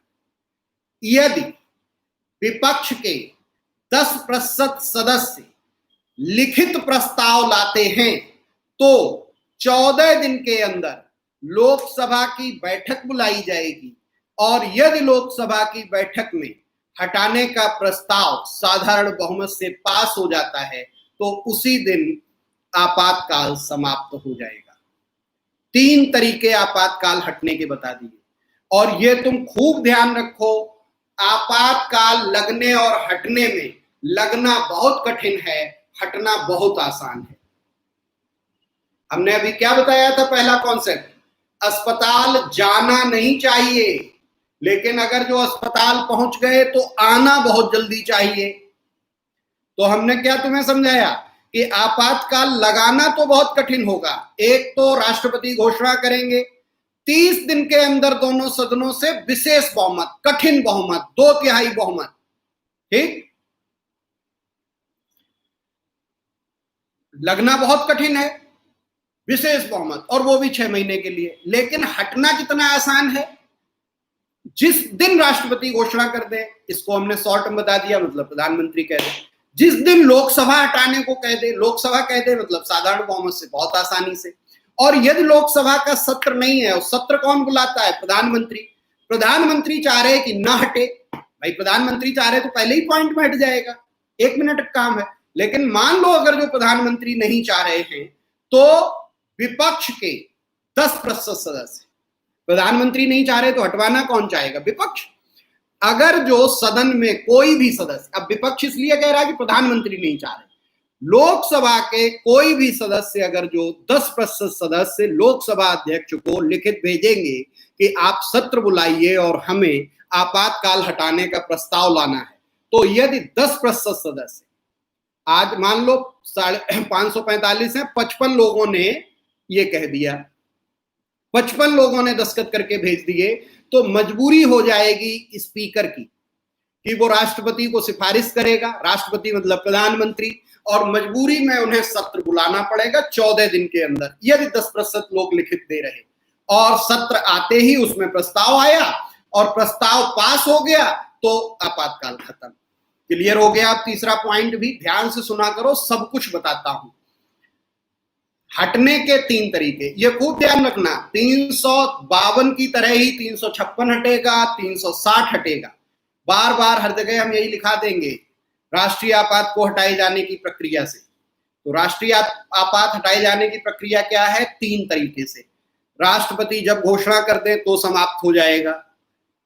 यदि विपक्ष के 10% सदस्य लिखित प्रस्ताव लाते हैं तो 14 दिन के अंदर लोकसभा की बैठक बुलाई जाएगी और यदि लोकसभा की बैठक में हटाने का प्रस्ताव साधारण बहुमत से पास हो जाता है तो उसी दिन आपातकाल समाप्त हो जाएगा। 3 तरीके आपातकाल हटने के बता दिए और ये तुम खूब ध्यान रखो, आपातकाल लगने और हटने में लगना बहुत कठिन है, हटना बहुत आसान है। हमने अभी क्या बताया था? पहला कॉन्सेप्ट, अस्पताल जाना नहीं चाहिए, लेकिन अगर जो अस्पताल पहुंच गए तो आना बहुत जल्दी चाहिए। तो हमने क्या तुम्हें समझाया कि आपातकाल लगाना तो बहुत कठिन होगा। एक तो राष्ट्रपति घोषणा करेंगे, 30 दिन के अंदर दोनों सदनों से विशेष बहुमत, कठिन बहुमत, 2/3 बहुमत, ठीक। लगना बहुत कठिन है, विशेष बहुमत, और वो भी 6 महीने के लिए। लेकिन हटना कितना आसान है, जिस दिन राष्ट्रपति घोषणा कर दे, इसको हमने शॉर्ट में बता दिया, मतलब प्रधानमंत्री कह दे। जिस दिन लोकसभा हटाने को कह दे, लोकसभा कह दे मतलब साधारण बहुमत से, बहुत आसानी से। और यदि लोकसभा का सत्र नहीं है, और सत्र कौन बुलाता है? प्रधानमंत्री। प्रधानमंत्री चाह रहे कि ना हटे, भाई प्रधानमंत्री चाह रहे तो पहले ही पॉइंट में हट जाएगा, 1 मिनट का काम है। लेकिन मान लो अगर जो प्रधानमंत्री नहीं चाह रहे हैं तो विपक्ष के 10% सदस्य, प्रधानमंत्री नहीं चाह रहे तो हटवाना कौन चाहेगा? विपक्ष। अगर जो सदन में कोई भी सदस्य, अब विपक्ष इसलिए कह रहा है कि प्रधानमंत्री नहीं चाह रहे, लोकसभा के कोई भी सदस्य अगर जो 10% सदस्य लोकसभा अध्यक्ष को लिखित भेजेंगे कि आप सत्र बुलाइए और हमें आपातकाल हटाने का प्रस्ताव लाना है, तो यदि 10% सदस्य, आज मान लो 545 है, 55 लोगों ने ये कह दिया, 55 लोगों ने दस्तखत करके भेज दिए, तो मजबूरी हो जाएगी स्पीकर की कि वो राष्ट्रपति को सिफारिश करेगा, राष्ट्रपति मतलब प्रधानमंत्री, और मजबूरी में उन्हें सत्र बुलाना पड़ेगा 14 दिन के अंदर, यदि 10% लोग लिखित दे रहे। और सत्र आते ही उसमें प्रस्ताव आया और प्रस्ताव पास हो गया तो आपातकाल खत्म। क्लियर हो गया? अब तीसरा पॉइंट भी ध्यान से सुना करो, सब कुछ बताता हूं। हटने के 3 तरीके, ये खूब ध्यान रखना। 352 की तरह ही 356 हटेगा, 360 हटेगा। बार बार हर जगह हम यही लिखा देंगे, राष्ट्रीय आपात को हटाए जाने की प्रक्रिया से। तो राष्ट्रीय आपात हटाए जाने की प्रक्रिया क्या है? 3 तरीके से। राष्ट्रपति जब घोषणा कर दे तो समाप्त हो जाएगा,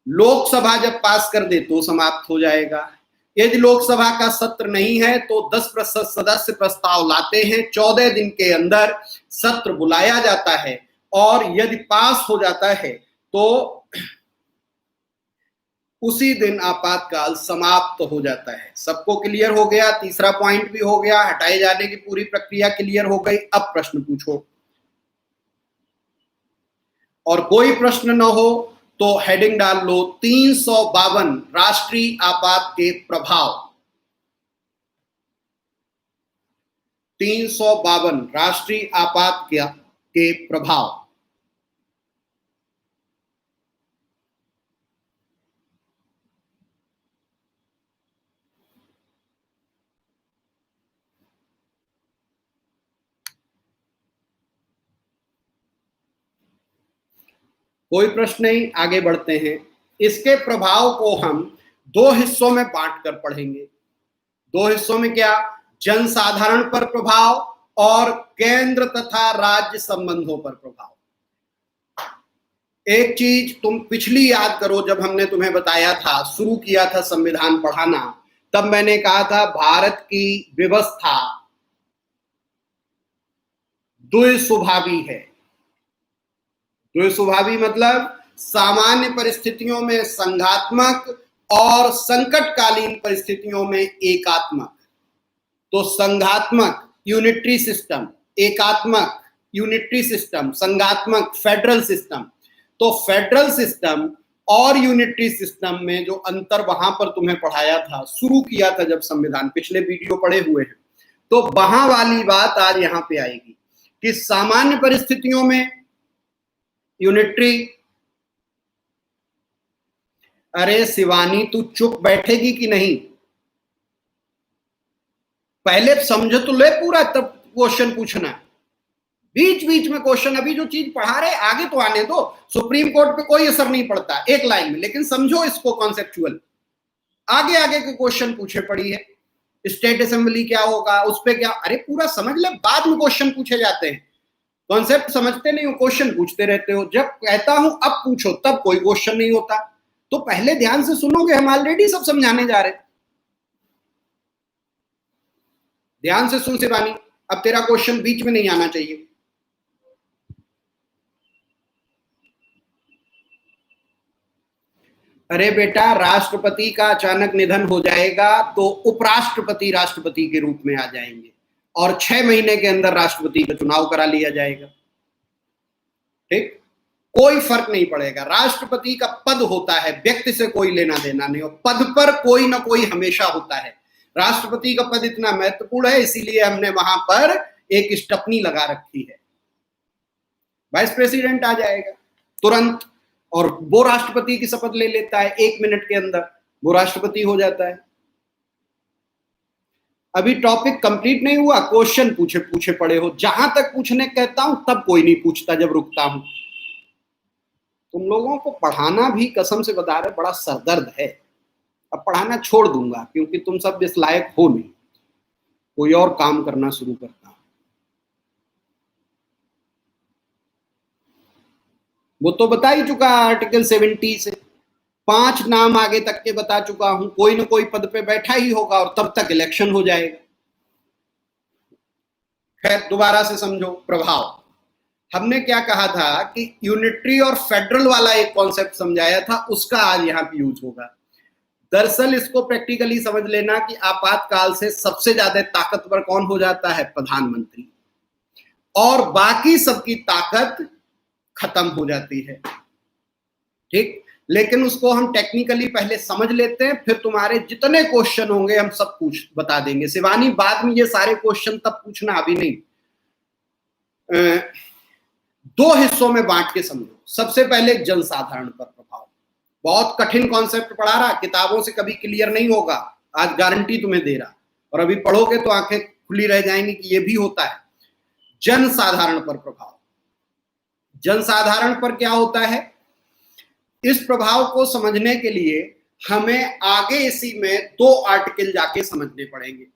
लोकसभा जब पास कर दे तो समाप्त हो जाएगा, यदि लोकसभा का सत्र नहीं है तो 10% सदस्य प्रस्ताव लाते हैं, 14 दिन के अंदर सत्र बुलाया जाता है, और यदि पास हो जाता है तो उसी दिन आपातकाल समाप्त हो जाता है। सबको क्लियर हो गया? तीसरा पॉइंट भी हो गया, हटाए जाने की पूरी प्रक्रिया क्लियर हो गई। अब प्रश्न पूछो, और कोई प्रश्न न हो तो हेडिंग डाल लो 352 राष्ट्रीय आपात के प्रभाव। 352 राष्ट्रीय आपात के प्रभाव। कोई प्रश्न नहीं, आगे बढ़ते हैं। इसके प्रभाव को हम 2 हिस्सों में बांट कर पढ़ेंगे। 2 हिस्सों में क्या? जनसाधारण पर प्रभाव और केंद्र तथा राज्य संबंधों पर प्रभाव। एक चीज तुम पिछली याद करो, जब हमने तुम्हें बताया था, शुरू किया था संविधान पढ़ाना, तब मैंने कहा था भारत की व्यवस्था द्विस्वभावी है। द्विस्वभावी मतलब सामान्य परिस्थितियों में संघात्मक और संकटकालीन परिस्थितियों में एकात्मक। तो संघात्मक यूनिटरी सिस्टम, एकात्मक यूनिटरी सिस्टम, संघात्मक फेडरल सिस्टम। तो फेडरल सिस्टम और यूनिटरी सिस्टम में जो अंतर वहां पर तुम्हें पढ़ाया था, शुरू किया था जब संविधान, पिछले वीडियो पढ़े हुए हैं, तो वहां वाली बात आज यहां पे आएगी कि सामान्य परिस्थितियों में यूनिटरी। अरे शिवानी, तू चुप बैठेगी कि नहीं? पहले समझ तो ले पूरा, तब क्वेश्चन पूछना। बीच बीच में क्वेश्चन, अभी जो चीज पढ़ा रहे आगे तो आने दो, सुप्रीम कोर्ट पे कोई असर नहीं पड़ता एक लाइन में, लेकिन समझो इसको कॉन्सेप्चुअल। आगे आगे के क्वेश्चन पूछे पड़ी है, स्टेट असेंबली क्या होगा, उस पे क्या, अरे पूरा समझ ले, बाद में क्वेश्चन पूछे जाते हैं। कॉन्सेप्ट समझते नहीं हो, क्वेश्चन पूछते रहते हो। जब कहता हूं अब पूछो, तब कोई क्वेश्चन नहीं होता। तो पहले ध्यान से सुनोगे, हम ऑलरेडी सब समझाने जा रहे। ध्यान से सुन शिवानी, अब तेरा क्वेश्चन बीच में नहीं आना चाहिए। अरे बेटा, राष्ट्रपति का अचानक निधन हो जाएगा तो उपराष्ट्रपति राष्ट्रपति के रूप में आ जाएंगे और 6 महीने के अंदर राष्ट्रपति का चुनाव करा लिया जाएगा। ठीक, कोई फर्क नहीं पड़ेगा। राष्ट्रपति का पद होता है, व्यक्ति से कोई लेना देना नहीं हो। पद पर कोई ना कोई हमेशा होता है। राष्ट्रपति का पद इतना महत्वपूर्ण है, इसीलिए हमने वहां पर एक स्टपनी लगा रखी है। वाइस प्रेसिडेंट आ जाएगा तुरंत और वो राष्ट्रपति की शपथ ले लेता है, 1 मिनट के अंदर वो राष्ट्रपति हो जाता है। अभी टॉपिक कंप्लीट नहीं हुआ, क्वेश्चन पूछे पड़े हो। जहां तक पूछने कहता हूं तब कोई नहीं पूछता, जब रुकता हूं। तुम लोगों को पढ़ाना भी कसम से बता रहे बड़ा सरदर्द है। अब पढ़ाना छोड़ दूंगा क्योंकि तुम सब इस लायक हो नहीं, कोई और काम करना शुरू करता हूं। वो तो बता ही चुका आर्टिकल 70 से 5 नाम आगे तक के बता चुका हूं। कोई ना कोई पद पे बैठा ही होगा और तब तक इलेक्शन हो जाएगा। खैर, दोबारा से समझो प्रभाव। हमने क्या कहा था कि यूनिटरी और फेडरल वाला एक कॉन्सेप्ट समझाया था, उसका आज यहां पे यूज होगा। दरअसल इसको प्रैक्टिकली समझ लेना कि आपातकाल से सबसे ज्यादा ताकतवर कौन हो जाता है? प्रधानमंत्री, और बाकी सबकी ताकत खत्म हो जाती है। ठीक, लेकिन उसको हम टेक्निकली पहले समझ लेते हैं, फिर तुम्हारे जितने क्वेश्चन होंगे हम सब पूछ बता देंगे। शिवानी, बाद में ये सारे क्वेश्चन तब पूछना, अभी नहीं। 2 हिस्सों में बांट के समझो। सबसे पहले जनसाधारण पर प्रभाव। बहुत कठिन कॉन्सेप्ट पढ़ा रहा, किताबों से कभी क्लियर नहीं होगा, आज गारंटी तुम्हें दे रहा। और अभी पढ़ोगे तो आंखें खुली रह जाएंगी कि ये भी होता है। जनसाधारण पर प्रभाव। जनसाधारण पर क्या होता है? इस प्रभाव को समझने के लिए हमें आगे इसी में 2 आर्टिकल जाके समझने पड़ेंगे।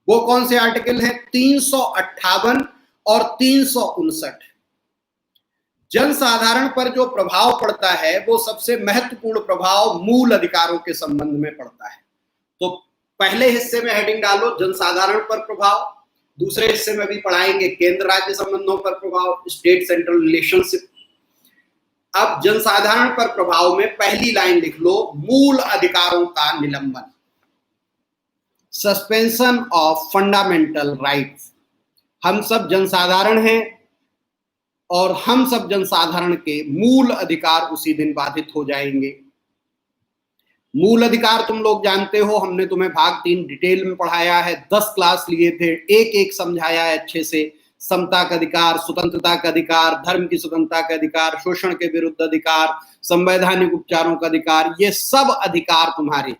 वो कौन से आर्टिकल हैं? 358 और 359। जनसाधारण पर जो प्रभाव पड़ता है वो सबसे महत्वपूर्ण प्रभाव मूल अधिकारों के संबंध में पड़ता है। तो पहले हिस्से में हेडिंग डालो जनसाधारण पर प्रभाव, दूसरे हिस्से में भी पढ़ाएंगे केंद्र राज्य संबंधों पर प्रभाव, स्टेट सेंट्रल रिलेशनशिप। अब जनसाधारण पर प्रभाव में पहली लाइन लिख लो, मूल अधिकारों का निलंबन, सस्पेंशन ऑफ फंडामेंटल राइट्स। हम सब जनसाधारण हैं और हम सब जनसाधारण के मूल अधिकार उसी दिन बाधित हो जाएंगे। मूल अधिकार तुम लोग जानते हो, हमने तुम्हें भाग 3 डिटेल में पढ़ाया है, 10 क्लास लिए थे, एक एक समझाया है अच्छे से। समता का अधिकार, स्वतंत्रता का अधिकार, धर्म की स्वतंत्रता का अधिकार, शोषण के विरुद्ध अधिकार, संवैधानिक उपचारों का अधिकार, ये सब अधिकार तुम्हारे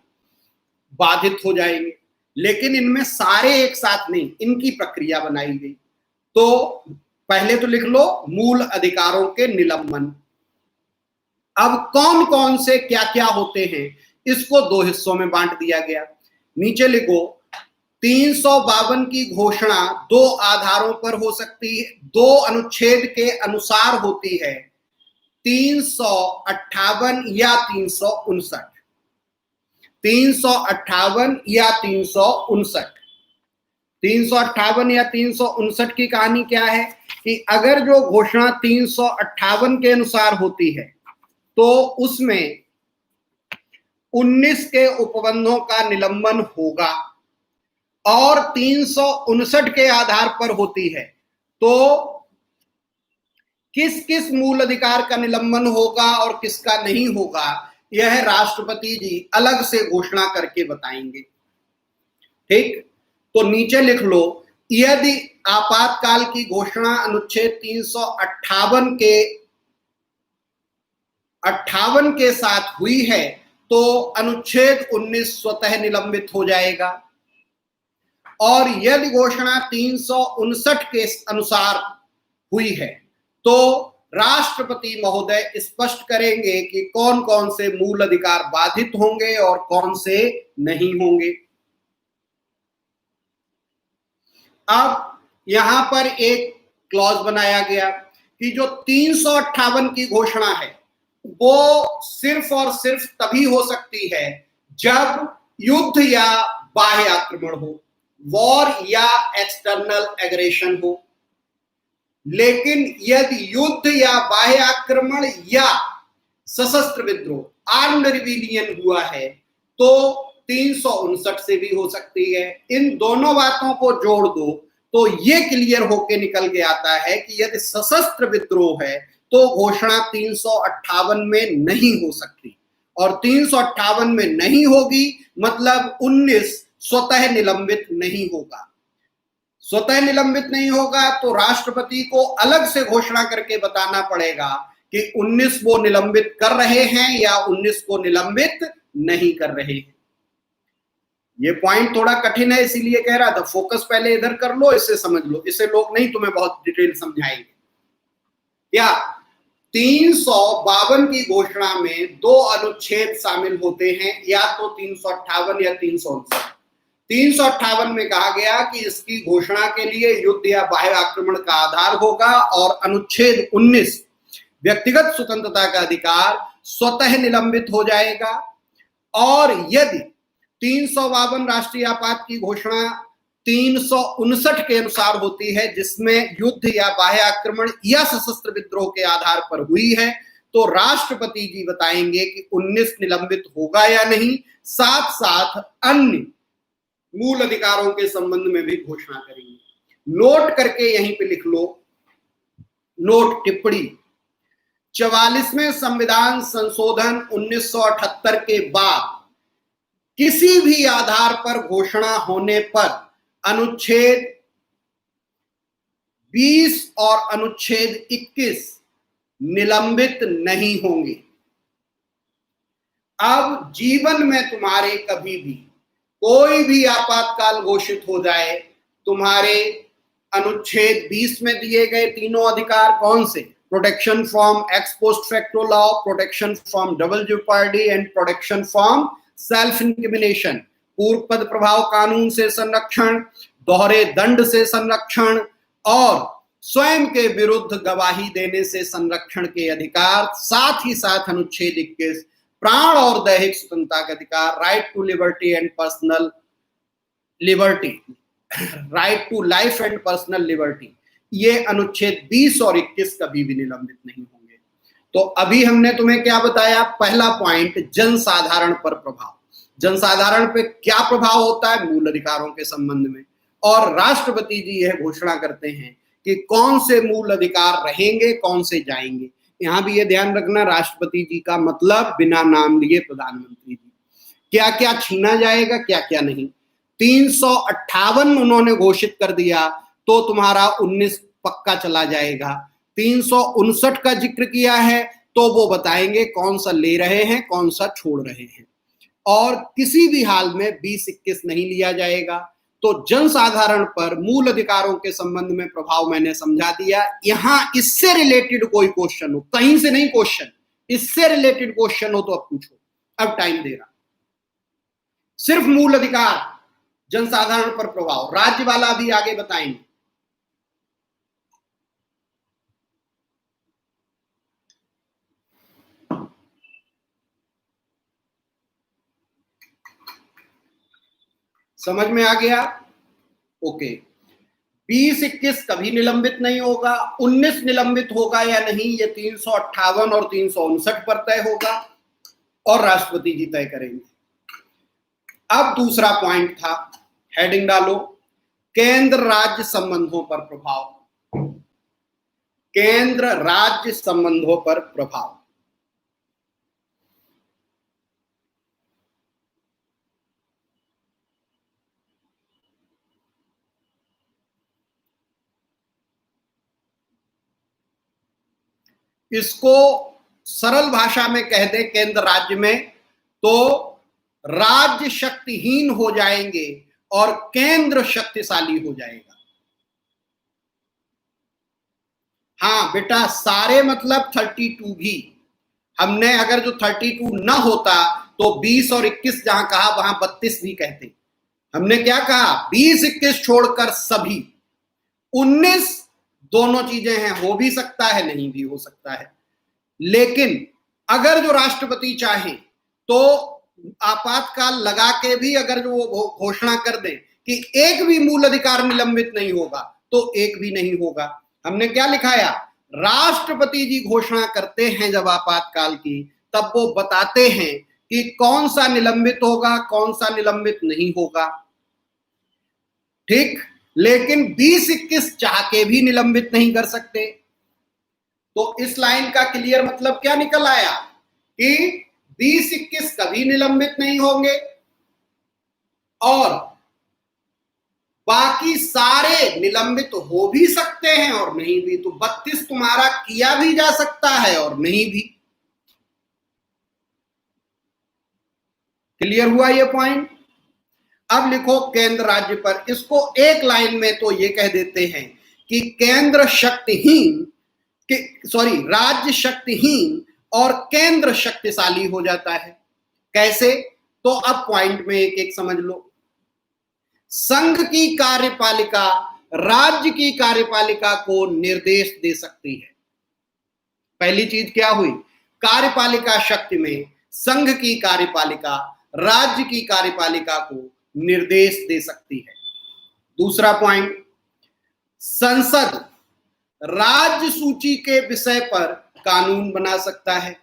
बाधित हो जाएंगे। लेकिन इनमें सारे एक साथ नहीं, इनकी प्रक्रिया बनाई गई। तो पहले तो लिख लो मूल अधिकारों के निलंबन। अब कौन कौन से क्या क्या होते हैं इसको 2 हिस्सों में बांट दिया गया। नीचे लिखो 352 की घोषणा 2 आधारों पर हो सकती है, 2 अनुच्छेद के अनुसार होती है, 358 या 359। 358 या 359। 358 या 359 की कहानी क्या है कि अगर जो घोषणा 358 के अनुसार होती है तो उसमें 19 के उपबंधों का निलंबन होगा, और 359 के आधार पर होती है तो किस किस मूल अधिकार का निलंबन होगा और किसका नहीं होगा, यह राष्ट्रपति जी अलग से घोषणा करके बताएंगे। ठीक, तो नीचे लिख लो, यदि आपातकाल की घोषणा अनुच्छेद 358 के साथ हुई है तो अनुच्छेद 19 स्वतः निलंबित हो जाएगा, और यदि घोषणा 359 के अनुसार हुई है तो राष्ट्रपति महोदय स्पष्ट करेंगे कि कौन कौन से मूल अधिकार बाधित होंगे और कौन से नहीं होंगे। अब यहां पर एक क्लॉज बनाया गया कि जो 358 की घोषणा है वो सिर्फ और सिर्फ तभी हो सकती है जब युद्ध या बाह्य आक्रमण हो, वॉर या एक्सटर्नल एग्रेशन हो। लेकिन यदि युद्ध या बाह्य आक्रमण या सशस्त्र विद्रोह आर्म्ड रिबेलियन हुआ है तो 359 से भी हो सकती है। इन दोनों बातों को जोड़ दो तो ये क्लियर होके निकल के आता है कि यदि सशस्त्र विद्रोह है तो घोषणा 358 में नहीं हो सकती, और 358 में नहीं होगी मतलब 19 स्वतः निलंबित नहीं होगा। स्वतः निलंबित नहीं होगा तो राष्ट्रपति को अलग से घोषणा करके बताना पड़ेगा कि 19 वो निलंबित कर रहे हैं या 19 को निलंबित नहीं कर रहे हैं। ये पॉइंट थोड़ा कठिन है, इसीलिए कह रहा था फोकस पहले इधर कर लो, इससे समझ लो, इससे लोग नहीं तुम्हें बहुत डिटेल समझाएंगे। क्या 352 की घोषणा में 2 अनुच्छेद शामिल होते हैं, या तो 358 या 359। 358 में कहा गया कि इसकी घोषणा के लिए युद्ध या बाह्य आक्रमण का आधार होगा, और अनुच्छेद 19 व्यक्तिगत स्वतंत्रता का अधिकार स्वतः निलंबित हो जाएगा। और यदि 352 राष्ट्रीय आपात की घोषणा 359 के अनुसार होती है जिसमें युद्ध या बाह्य आक्रमण या सशस्त्र विद्रोह के आधार पर हुई है, तो राष्ट्रपति जी बताएंगे कि 19 निलंबित होगा या नहीं, साथ साथ अन्य मूल अधिकारों के संबंध में भी घोषणा करेंगे। नोट करके यहीं पे लिख लो, नोट टिप्पणी, 44वें संविधान संशोधन 1978 के बाद किसी भी आधार पर घोषणा होने पर अनुच्छेद 20 और अनुच्छेद 21 निलंबित नहीं होंगे। अब जीवन में तुम्हारे कभी भी कोई भी आपातकाल घोषित हो जाए, तुम्हारे अनुच्छेद 20 में दिए गए तीनों अधिकार कौन से? Protection from ex post facto law, protection from double jeopardy and protection from self incrimination, पूर्व पद प्रभाव कानून से संरक्षण, दोहरे दंड से संरक्षण और स्वयं के विरुद्ध गवाही देने से संरक्षण के अधिकार, साथ ही साथ अनुच्छेद 21 प्राण और दैहिक स्वतंत्रता का अधिकार, right to liberty and personal liberty, right to life and personal liberty, ये अनुच्छेद 20 और 21 कभी भी निलंबित नहीं होंगे। तो अभी हमने तुम्हें क्या बताया? पहला पॉइंट, जनसाधारण पर प्रभाव। जनसाधारण पे क्या प्रभाव होता है? मूल अधिकारों के संबंध में। और राष्ट्रपति जी यह घोषणा करते हैं कि कौन से मूल अधिकार रहेंगे, कौन से जाएंगे। यहां भी ये ध्यान रखना, राष्ट्रपति जी का मतलब बिना नाम लिए प्रधानमंत्री जी। क्या क्या छीना जाएगा, क्या क्या नहीं। 358 उन्होंने घोषित कर दिया तो तुम्हारा 19 पक्का चला जाएगा। 359 का जिक्र किया है तो वो बताएंगे कौन सा ले रहे हैं, कौन सा छोड़ रहे हैं। और किसी भी हाल में 20-21 नहीं लिया जाएगा। तो जनसाधारण पर मूल अधिकारों के संबंध में प्रभाव मैंने समझा दिया। यहां इससे रिलेटेड कोई क्वेश्चन हो, कहीं से नहीं क्वेश्चन, इससे रिलेटेड क्वेश्चन हो तो अब पूछो, अब टाइम दे रहा। सिर्फ मूल अधिकार, जनसाधारण पर प्रभाव, राज्य वाला भी आगे बताएंगे। समझ में आ गया? ओके। 20-21 कभी निलंबित नहीं होगा। 19 निलंबित होगा या नहीं, ये 358 और 359 पर तय होगा और राष्ट्रपति जी तय करेंगे। अब दूसरा पॉइंट था, हेडिंग डालो, केंद्र राज्य संबंधों पर प्रभाव। केंद्र राज्य संबंधों पर प्रभाव। इसको सरल भाषा में कह दे केंद्र राज्य में, तो राज्य शक्तिहीन हो जाएंगे और केंद्र शक्तिशाली हो जाएगा। हाँ बेटा, सारे मतलब 32 भी। हमने अगर जो 32 ना होता तो 20 और 21 जहां कहा वहां 32 भी कहते। हमने क्या कहा, 20-21 छोड़कर सभी। 19 दोनों चीजें हैं, हो भी सकता है नहीं भी हो सकता है। लेकिन अगर जो राष्ट्रपति चाहे तो आपातकाल लगा के भी अगर जो वो घोषणा कर दे कि एक भी मूल अधिकार निलंबित नहीं होगा तो एक भी नहीं होगा। हमने क्या लिखाया, राष्ट्रपति जी घोषणा करते हैं जब आपातकाल की, तब वो बताते हैं कि कौन सा निलंबित होगा, कौन सा निलंबित नहीं होगा। ठीक, लेकिन 20-21 चाह के भी निलंबित नहीं कर सकते। तो इस लाइन का क्लियर मतलब क्या निकल आया कि 20-21 कभी निलंबित नहीं होंगे और बाकी सारे निलंबित हो भी सकते हैं और नहीं भी। तो 32 तुम्हारा किया भी जा सकता है और नहीं भी। क्लियर हुआ ये पॉइंट? अब लिखो केंद्र राज्य पर। इसको एक लाइन में तो ये कह देते हैं कि केंद्र शक्तिहीन, सॉरी, राज्य शक्तिहीन और केंद्र शक्तिशाली हो जाता है। कैसे? तो अब पॉइंट में एक एक समझ लो। संघ की कार्यपालिका राज्य की कार्यपालिका को निर्देश दे सकती है। पहली चीज क्या हुई, कार्यपालिका शक्ति में संघ की कार्यपालिका राज्य की कार्यपालिका को निर्देश दे सकती है। दूसरा पॉइंट, संसद राज्य सूची के विषय पर कानून बना सकता है।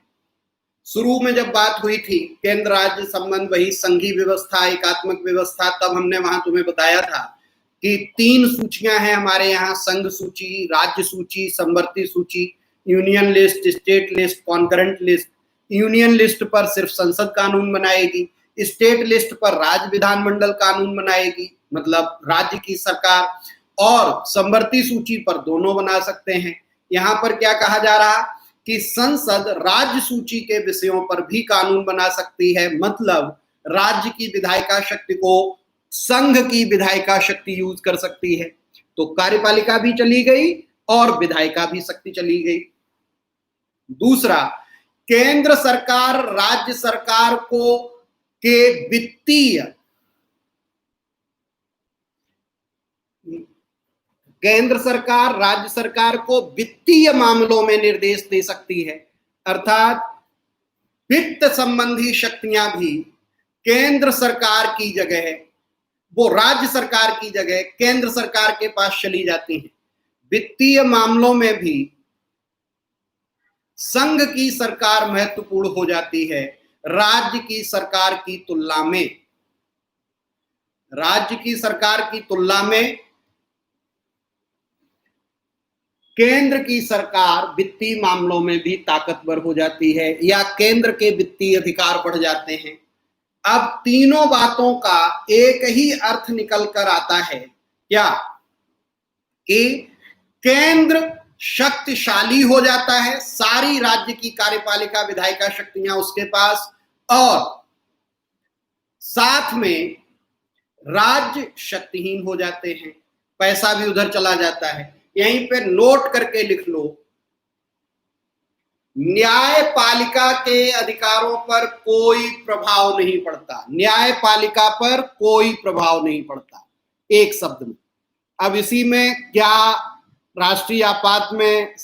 शुरू में जब बात हुई थी केंद्र राज्य संबंध, वही संघीय व्यवस्था, एकात्मक व्यवस्था, तब हमने वहां तुम्हें बताया था कि 3 सूचियां हैं हमारे यहाँ, संघ सूची, राज्य सूची, समवर्ती सूची, union list, state list, concurrent list. Union list पर सिर्फ संसद कानून बनाएगी, स्टेट लिस्ट पर राज्य विधानमंडल कानून बनाएगी, मतलब राज्य की सरकार, और समवर्ती सूची पर दोनों बना सकते हैं। यहां पर क्या कहा जा रहा कि संसद राज्य सूची के विषयों पर भी कानून बना सकती है, मतलब राज्य की विधायिका शक्ति को संघ की विधायिका शक्ति यूज कर सकती है। तो कार्यपालिका भी चली गई और विधायिका भी शक्ति चली गई। दूसरा, केंद्र सरकार राज्य सरकार को के वित्तीय, केंद्र सरकार राज्य सरकार को वित्तीय मामलों में निर्देश दे सकती है। अर्थात वित्त संबंधी शक्तियां भी केंद्र सरकार की जगह, वो राज्य सरकार की जगह केंद्र सरकार के पास चली जाती हैं। वित्तीय मामलों में भी संघ की सरकार महत्वपूर्ण हो जाती है राज्य की सरकार की तुलना में। राज्य की सरकार की तुलना में केंद्र की सरकार वित्तीय मामलों में भी ताकतवर हो जाती है, या केंद्र के वित्तीय अधिकार बढ़ जाते हैं। अब तीनों बातों का एक ही अर्थ निकल कर आता है, क्या कि केंद्र शक्तिशाली हो जाता है, सारी राज्य की कार्यपालिका विधायिका शक्तियां उसके पास, और साथ में राज्य शक्तिहीन हो जाते हैं, पैसा भी उधर चला जाता है। यहीं पे नोट करके लिख लो, न्यायपालिका के अधिकारों पर कोई प्रभाव नहीं पड़ता। न्यायपालिका पर कोई प्रभाव नहीं पड़ता, एक शब्द में। अब इसी में क्या राष्ट्रीय आपात में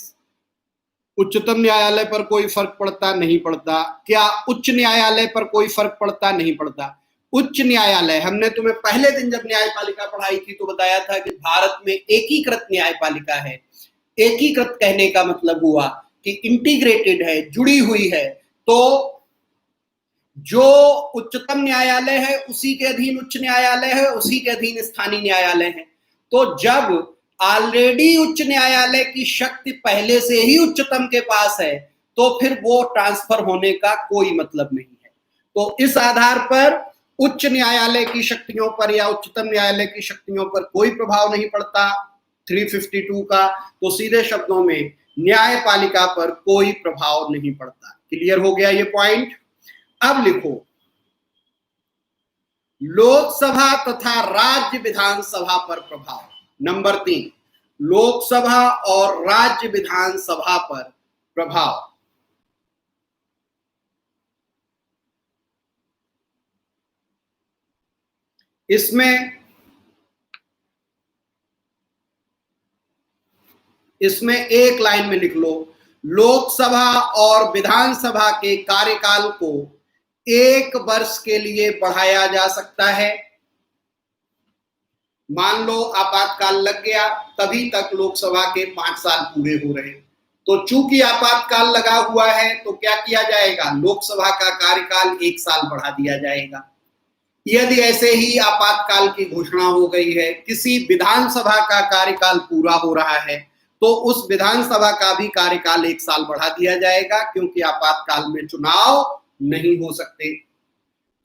उच्चतम न्यायालय पर कोई फर्क पड़ता? नहीं पड़ता। क्या उच्च न्यायालय पर कोई फर्क पड़ता? नहीं पड़ता। उच्च न्यायालय, हमने तुम्हें पहले दिन जब न्यायपालिका पढ़ाई थी तो बताया था कि भारत में एकीकृत न्यायपालिका है। एकीकृत कहने का मतलब हुआ कि इंटीग्रेटेड है, जुड़ी हुई है। तो जो उच्चतम न्यायालय है उसी के अधीन उच्च न्यायालय है, उसी के अधीन स्थानीय न्यायालय है। तो जब ऑलरेडी उच्च न्यायालय की शक्ति पहले से ही उच्चतम के पास है तो फिर वो ट्रांसफर होने का कोई मतलब नहीं है। तो इस आधार पर उच्च न्यायालय की शक्तियों पर या उच्चतम न्यायालय की शक्तियों पर कोई प्रभाव नहीं पड़ता 352 का। तो सीधे शब्दों में न्यायपालिका पर कोई प्रभाव नहीं पड़ता। क्लियर हो गया ये पॉइंट? अब लिखो, लोकसभा तथा राज्य विधानसभा पर प्रभाव। नंबर 3, लोकसभा और राज्य विधानसभा पर प्रभाव। इसमें एक लाइन में लिख लो, लोकसभा और विधानसभा के कार्यकाल को 1 वर्ष के लिए बढ़ाया जा सकता है। मान लो आपातकाल लग गया, तभी तक लोकसभा के 5 साल पूरे हो रहे, तो चूंकि आपातकाल लगा हुआ है तो क्या किया जाएगा, लोकसभा का कार्यकाल 1 साल बढ़ा दिया जाएगा। यदि ऐसे ही आपातकाल की घोषणा हो गई है, किसी विधानसभा का कार्यकाल पूरा हो रहा है, तो उस विधानसभा का भी कार्यकाल 1 साल बढ़ा दिया जाएगा, क्योंकि आपातकाल में चुनाव नहीं हो सकते।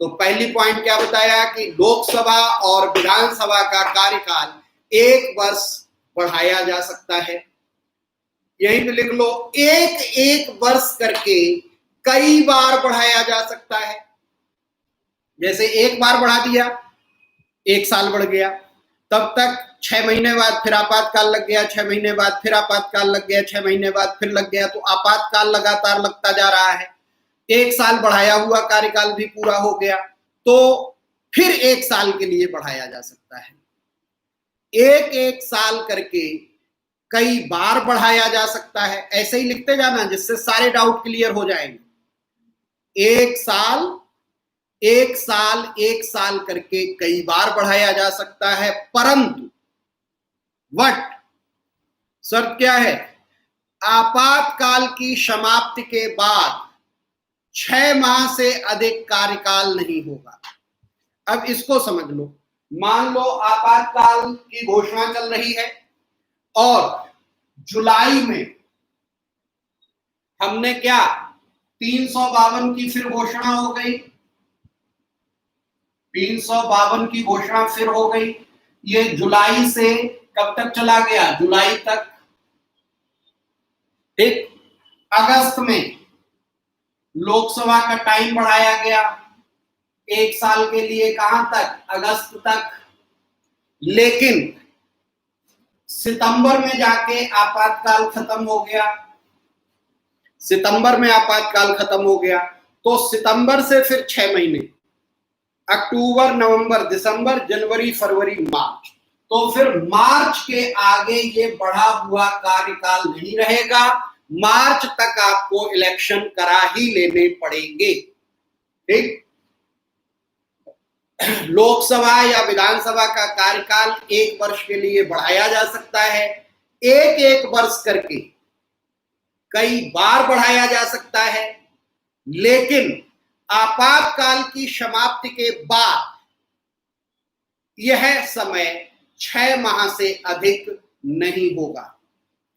तो पहली पॉइंट क्या बताया कि लोकसभा और विधानसभा का कार्यकाल 1 वर्ष बढ़ाया जा सकता है। यहीं पे लिख लो, 1 वर्ष करके कई बार बढ़ाया जा सकता है। जैसे 1 बार बढ़ा दिया, 1 साल बढ़ गया, तब तक 6 महीने बाद फिर आपातकाल लग गया, 6 महीने बाद फिर आपातकाल लग गया, 6 महीने बाद फिर लग गया, तो आपातकाल लगातार लगता जा रहा है। 1 साल बढ़ाया हुआ कार्यकाल भी पूरा हो गया, तो फिर 1 साल के लिए बढ़ाया जा सकता है। 1 साल करके कई बार बढ़ाया जा सकता है। ऐसे ही लिखते जाना, जिससे सारे डाउट क्लियर हो जाएंगे। 1 साल 1 साल 1 साल करके कई बार बढ़ाया जा सकता है, परंतु शर्त क्या है, आपातकाल की समाप्ति के बाद 6 माह से अधिक कार्यकाल नहीं होगा। अब इसको समझ लो, मान लो आपातकाल की घोषणा चल रही है और जुलाई में हमने क्या 352 की फिर घोषणा हो गई, 352 की घोषणा फिर हो गई। ये जुलाई से कब तक चला गया, जुलाई तक। ठीक, अगस्त में लोकसभा का टाइम बढ़ाया गया 1 साल के लिए, कहां तक, अगस्त तक। लेकिन सितंबर में जाके आपातकाल खत्म हो गया, सितंबर में आपातकाल खत्म हो गया, तो सितंबर से फिर 6 महीने, अक्टूबर, नवंबर, दिसंबर, जनवरी, फरवरी, मार्च, तो फिर मार्च के आगे ये बढ़ा हुआ कार्यकाल नहीं रहेगा। मार्च तक आपको इलेक्शन करा ही लेने पड़ेंगे। ठीक, लोकसभा या विधानसभा का कार्यकाल 1 वर्ष के लिए बढ़ाया जा सकता है, 1 वर्ष करके कई बार बढ़ाया जा सकता है, लेकिन आपातकाल की समाप्ति के बाद यह समय 6 माह से अधिक नहीं होगा।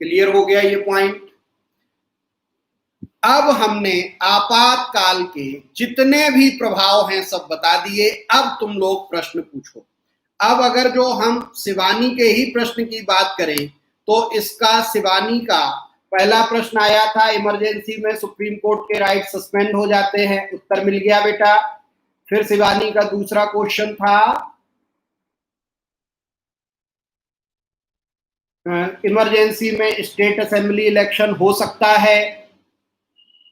क्लियर हो गया ये पॉइंट। अब हमने आपातकाल के जितने भी प्रभाव हैं सब बता दिए। अब तुम लोग प्रश्न पूछो। अब अगर जो हम शिवानी के ही प्रश्न की बात करें तो इसका शिवानी का पहला प्रश्न आया था, इमरजेंसी में सुप्रीम कोर्ट के राइट सस्पेंड हो जाते हैं, उत्तर मिल गया बेटा। फिर शिवानी का दूसरा क्वेश्चन था इमरजेंसी में स्टेट असेंबली इलेक्शन हो सकता है।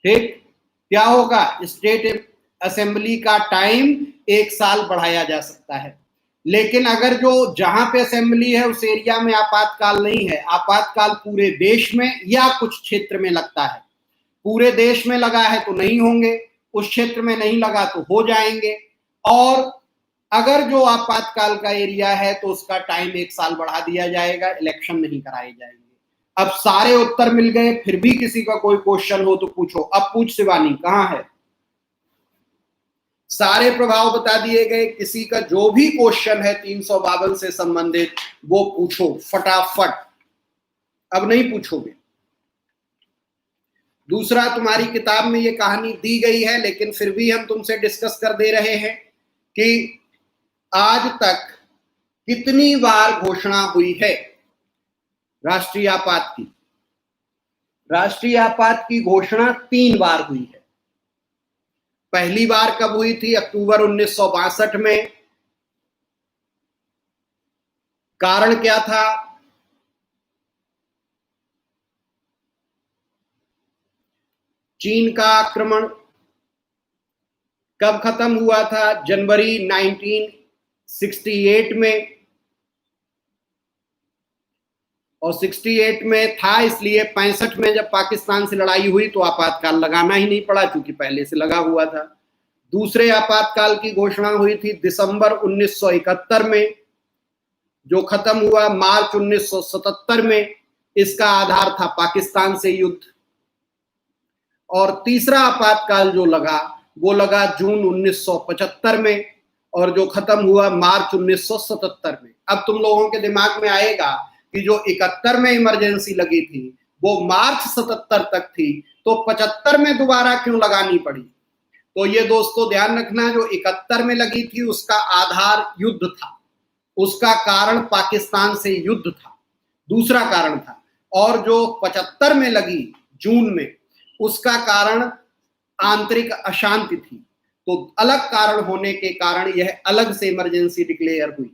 ठीक, क्या होगा, स्टेट असेंबली का टाइम 1 साल बढ़ाया जा सकता है। लेकिन अगर जो जहां पे असेंबली है उस एरिया में आपातकाल नहीं है, आपातकाल पूरे देश में या कुछ क्षेत्र में लगता है, पूरे देश में लगा है तो नहीं होंगे, उस क्षेत्र में नहीं लगा तो हो जाएंगे, और अगर जो आपातकाल का एरिया है तो उसका टाइम 1 साल बढ़ा दिया जाएगा, इलेक्शन नहीं कराए जाएंगे। अब सारे उत्तर मिल गए, फिर भी किसी का कोई क्वेश्चन हो तो पूछो। अब पूछ शिवानी, कहां है, सारे प्रभाव बता दिए गए, किसी का जो भी क्वेश्चन है 352 से संबंधित वो पूछो फटाफट, अब नहीं पूछोगे। दूसरा, तुम्हारी किताब में ये कहानी दी गई है, लेकिन फिर भी हम तुमसे डिस्कस कर दे रहे हैं कि आज तक कितनी बार घोषणा हुई है राष्ट्रीय आपात की। राष्ट्रीय आपात की घोषणा 3 बार हुई है। पहली बार कब हुई थी, अक्टूबर 1962 में, कारण क्या था? चीन का आक्रमण कब खत्म हुआ था? जनवरी 1968 में। और 68 में था इसलिए 65 में जब पाकिस्तान से लड़ाई हुई तो आपातकाल लगाना ही नहीं पड़ा, क्योंकि पहले से लगा हुआ था। दूसरे आपातकाल की घोषणा हुई थी दिसंबर 1971 में, जो खत्म हुआ मार्च 1977 में। इसका आधार था पाकिस्तान से युद्ध। और तीसरा आपातकाल जो लगा वो लगा जून 1975 में, और जो खत्म हुआ मार्च 1977 में। अब तुम लोगों के दिमाग में आएगा कि जो 71 में इमरजेंसी लगी थी वो मार्च 77 तक थी, तो 75 में दोबारा क्यों लगानी पड़ी? तो ये दोस्तों ध्यान रखना, जो 71 में लगी थी उसका आधार युद्ध था, उसका कारण पाकिस्तान से युद्ध था, दूसरा कारण था। और जो 75 में लगी जून में, उसका कारण आंतरिक अशांति थी। तो अलग कारण होने के कारण यह अलग से इमरजेंसी डिक्लेयर हुई।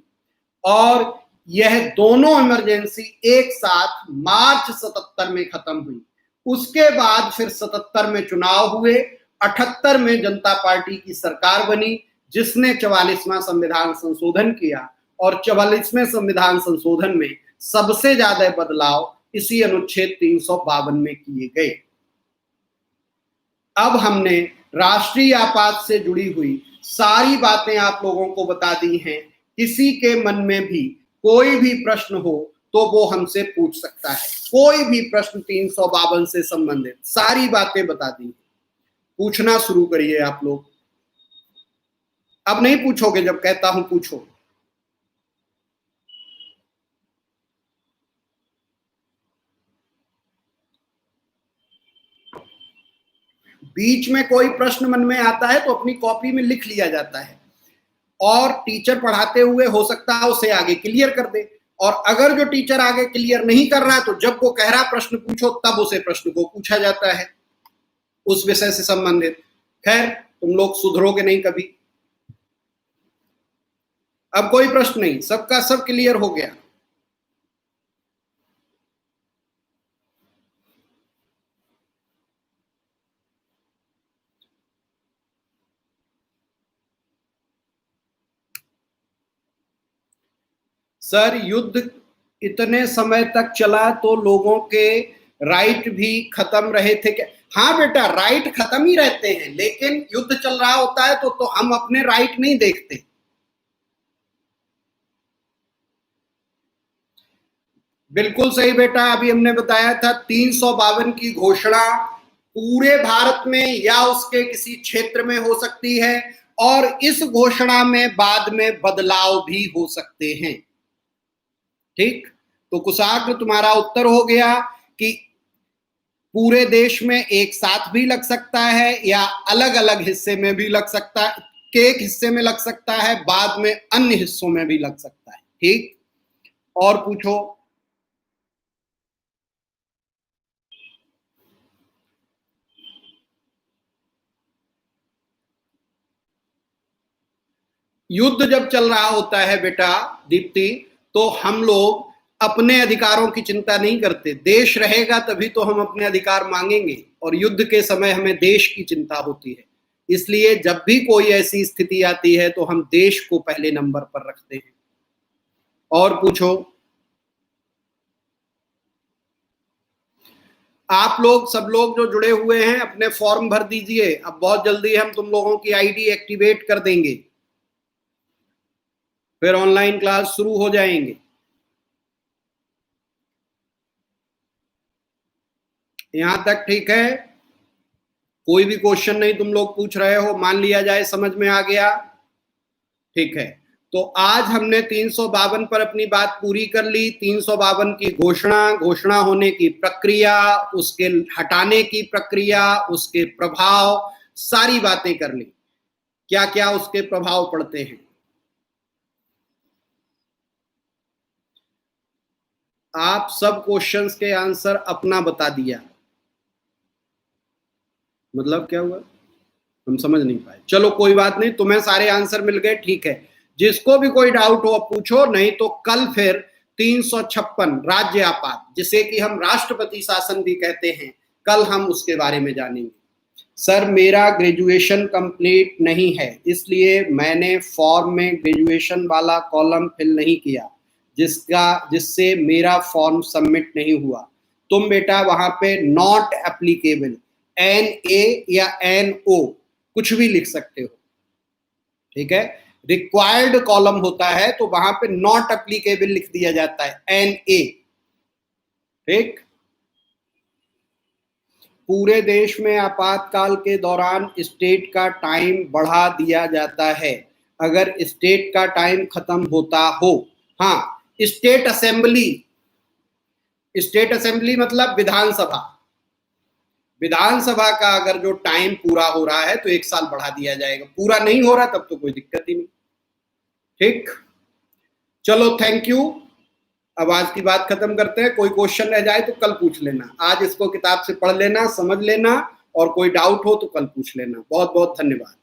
और यह दोनों इमरजेंसी एक साथ मार्च 77 में खत्म हुई। उसके बाद फिर 77 में चुनाव हुए, 78 में जनता पार्टी की सरकार बनी, जिसने 44वां संविधान संशोधन किया। और 44वें संविधान संशोधन में सबसे ज्यादा बदलाव इसी अनुच्छेद 352 में किए गए। अब हमने राष्ट्रीय आपात से जुड़ी हुई सारी बातें आप लोगों को बता दी हैं। किसी के मन में भी कोई भी प्रश्न हो तो वो हमसे पूछ सकता है। कोई भी प्रश्न 352 से संबंधित सारी बातें बता दी, पूछना शुरू करिए आप लोग। अब नहीं पूछोगे, जब कहता हूं पूछो। बीच में कोई प्रश्न मन में आता है तो अपनी कॉपी में लिख लिया जाता है, और टीचर पढ़ाते हुए हो सकता है उसे आगे क्लियर कर दे। और अगर जो टीचर आगे क्लियर नहीं कर रहा है तो जब वो कह रहा प्रश्न पूछो तब उसे प्रश्न को पूछा जाता है उस विषय से संबंधित। खैर, तुम लोग सुधरोगे नहीं कभी। अब कोई प्रश्न नहीं, सबका सब क्लियर हो गया। सर, युद्ध इतने समय तक चला तो लोगों के राइट भी खत्म रहे थे क्या? हाँ बेटा, राइट खत्म ही रहते हैं, लेकिन युद्ध चल रहा होता है तो हम अपने राइट नहीं देखते। बिल्कुल सही बेटा, अभी हमने बताया था 352 की घोषणा पूरे भारत में या उसके किसी क्षेत्र में हो सकती है, और इस घोषणा में बाद में बदलाव भी हो सकते हैं। ठीक, तो कुशाग्र तुम्हारा उत्तर हो गया कि पूरे देश में एक साथ भी लग सकता है या अलग अलग हिस्से में भी लग सकता है, एक हिस्से में लग सकता है, बाद में अन्य हिस्सों में भी लग सकता है। ठीक, और पूछो। युद्ध जब चल रहा होता है बेटा दीप्ति, तो हम लोग अपने अधिकारों की चिंता नहीं करते। देश रहेगा तभी तो हम अपने अधिकार मांगेंगे, और युद्ध के समय हमें देश की चिंता होती है। इसलिए जब भी कोई ऐसी स्थिति आती है तो हम देश को पहले नंबर पर रखते हैं। और पूछो। आप लोग सब लोग जो जुड़े हुए हैं अपने फॉर्म भर दीजिए, अब बहुत जल्दी हम तुम लोगों की आईडी एक्टिवेट कर देंगे, फिर ऑनलाइन क्लास शुरू हो जाएंगे। यहां तक ठीक है? कोई भी क्वेश्चन नहीं तुम लोग पूछ रहे हो, मान लिया जाए समझ में आ गया। ठीक है, तो आज हमने 352 पर अपनी बात पूरी कर ली। 352 की घोषणा होने की प्रक्रिया, उसके हटाने की प्रक्रिया, उसके प्रभाव, सारी बातें कर ली, क्या क्या उसके प्रभाव पड़ते हैं। आप सब क्वेश्चंस के आंसर अपना बता दिया, मतलब क्या हुआ हम समझ नहीं पाए। चलो कोई बात नहीं, तुम्हें सारे आंसर मिल गए। ठीक है, जिसको भी कोई डाउट हो अब पूछो, नहीं तो कल फिर 356 राज्य आपात, जिसे कि हम राष्ट्रपति शासन भी कहते हैं, कल हम उसके बारे में जानेंगे। सर मेरा ग्रेजुएशन कंप्लीट नहीं है, इसलिए मैंने फॉर्म में ग्रेजुएशन वाला कॉलम फिल नहीं किया, जिससे मेरा फॉर्म सबमिट नहीं हुआ। तुम बेटा वहां पे नॉट एप्लीकेबल NA या NO कुछ भी लिख सकते हो, ठीक है। रिक्वायर्ड कॉलम होता है तो वहां पे नॉट एप्लीकेबल लिख दिया जाता है NA, ठीक। पूरे देश में आपातकाल के दौरान स्टेट का टाइम बढ़ा दिया जाता है अगर स्टेट का टाइम खत्म होता हो। हाँ, स्टेट असेंबली मतलब विधानसभा का अगर जो टाइम पूरा हो रहा है तो 1 साल बढ़ा दिया जाएगा, पूरा नहीं हो रहा तब तो कोई दिक्कत ही नहीं, ठीक। चलो थैंक यू, अब आज की बात खत्म करते हैं। कोई क्वेश्चन रह जाए तो कल पूछ लेना, आज इसको किताब से पढ़ लेना, समझ लेना, और कोई डाउट हो तो कल पूछ लेना। बहुत बहुत धन्यवाद।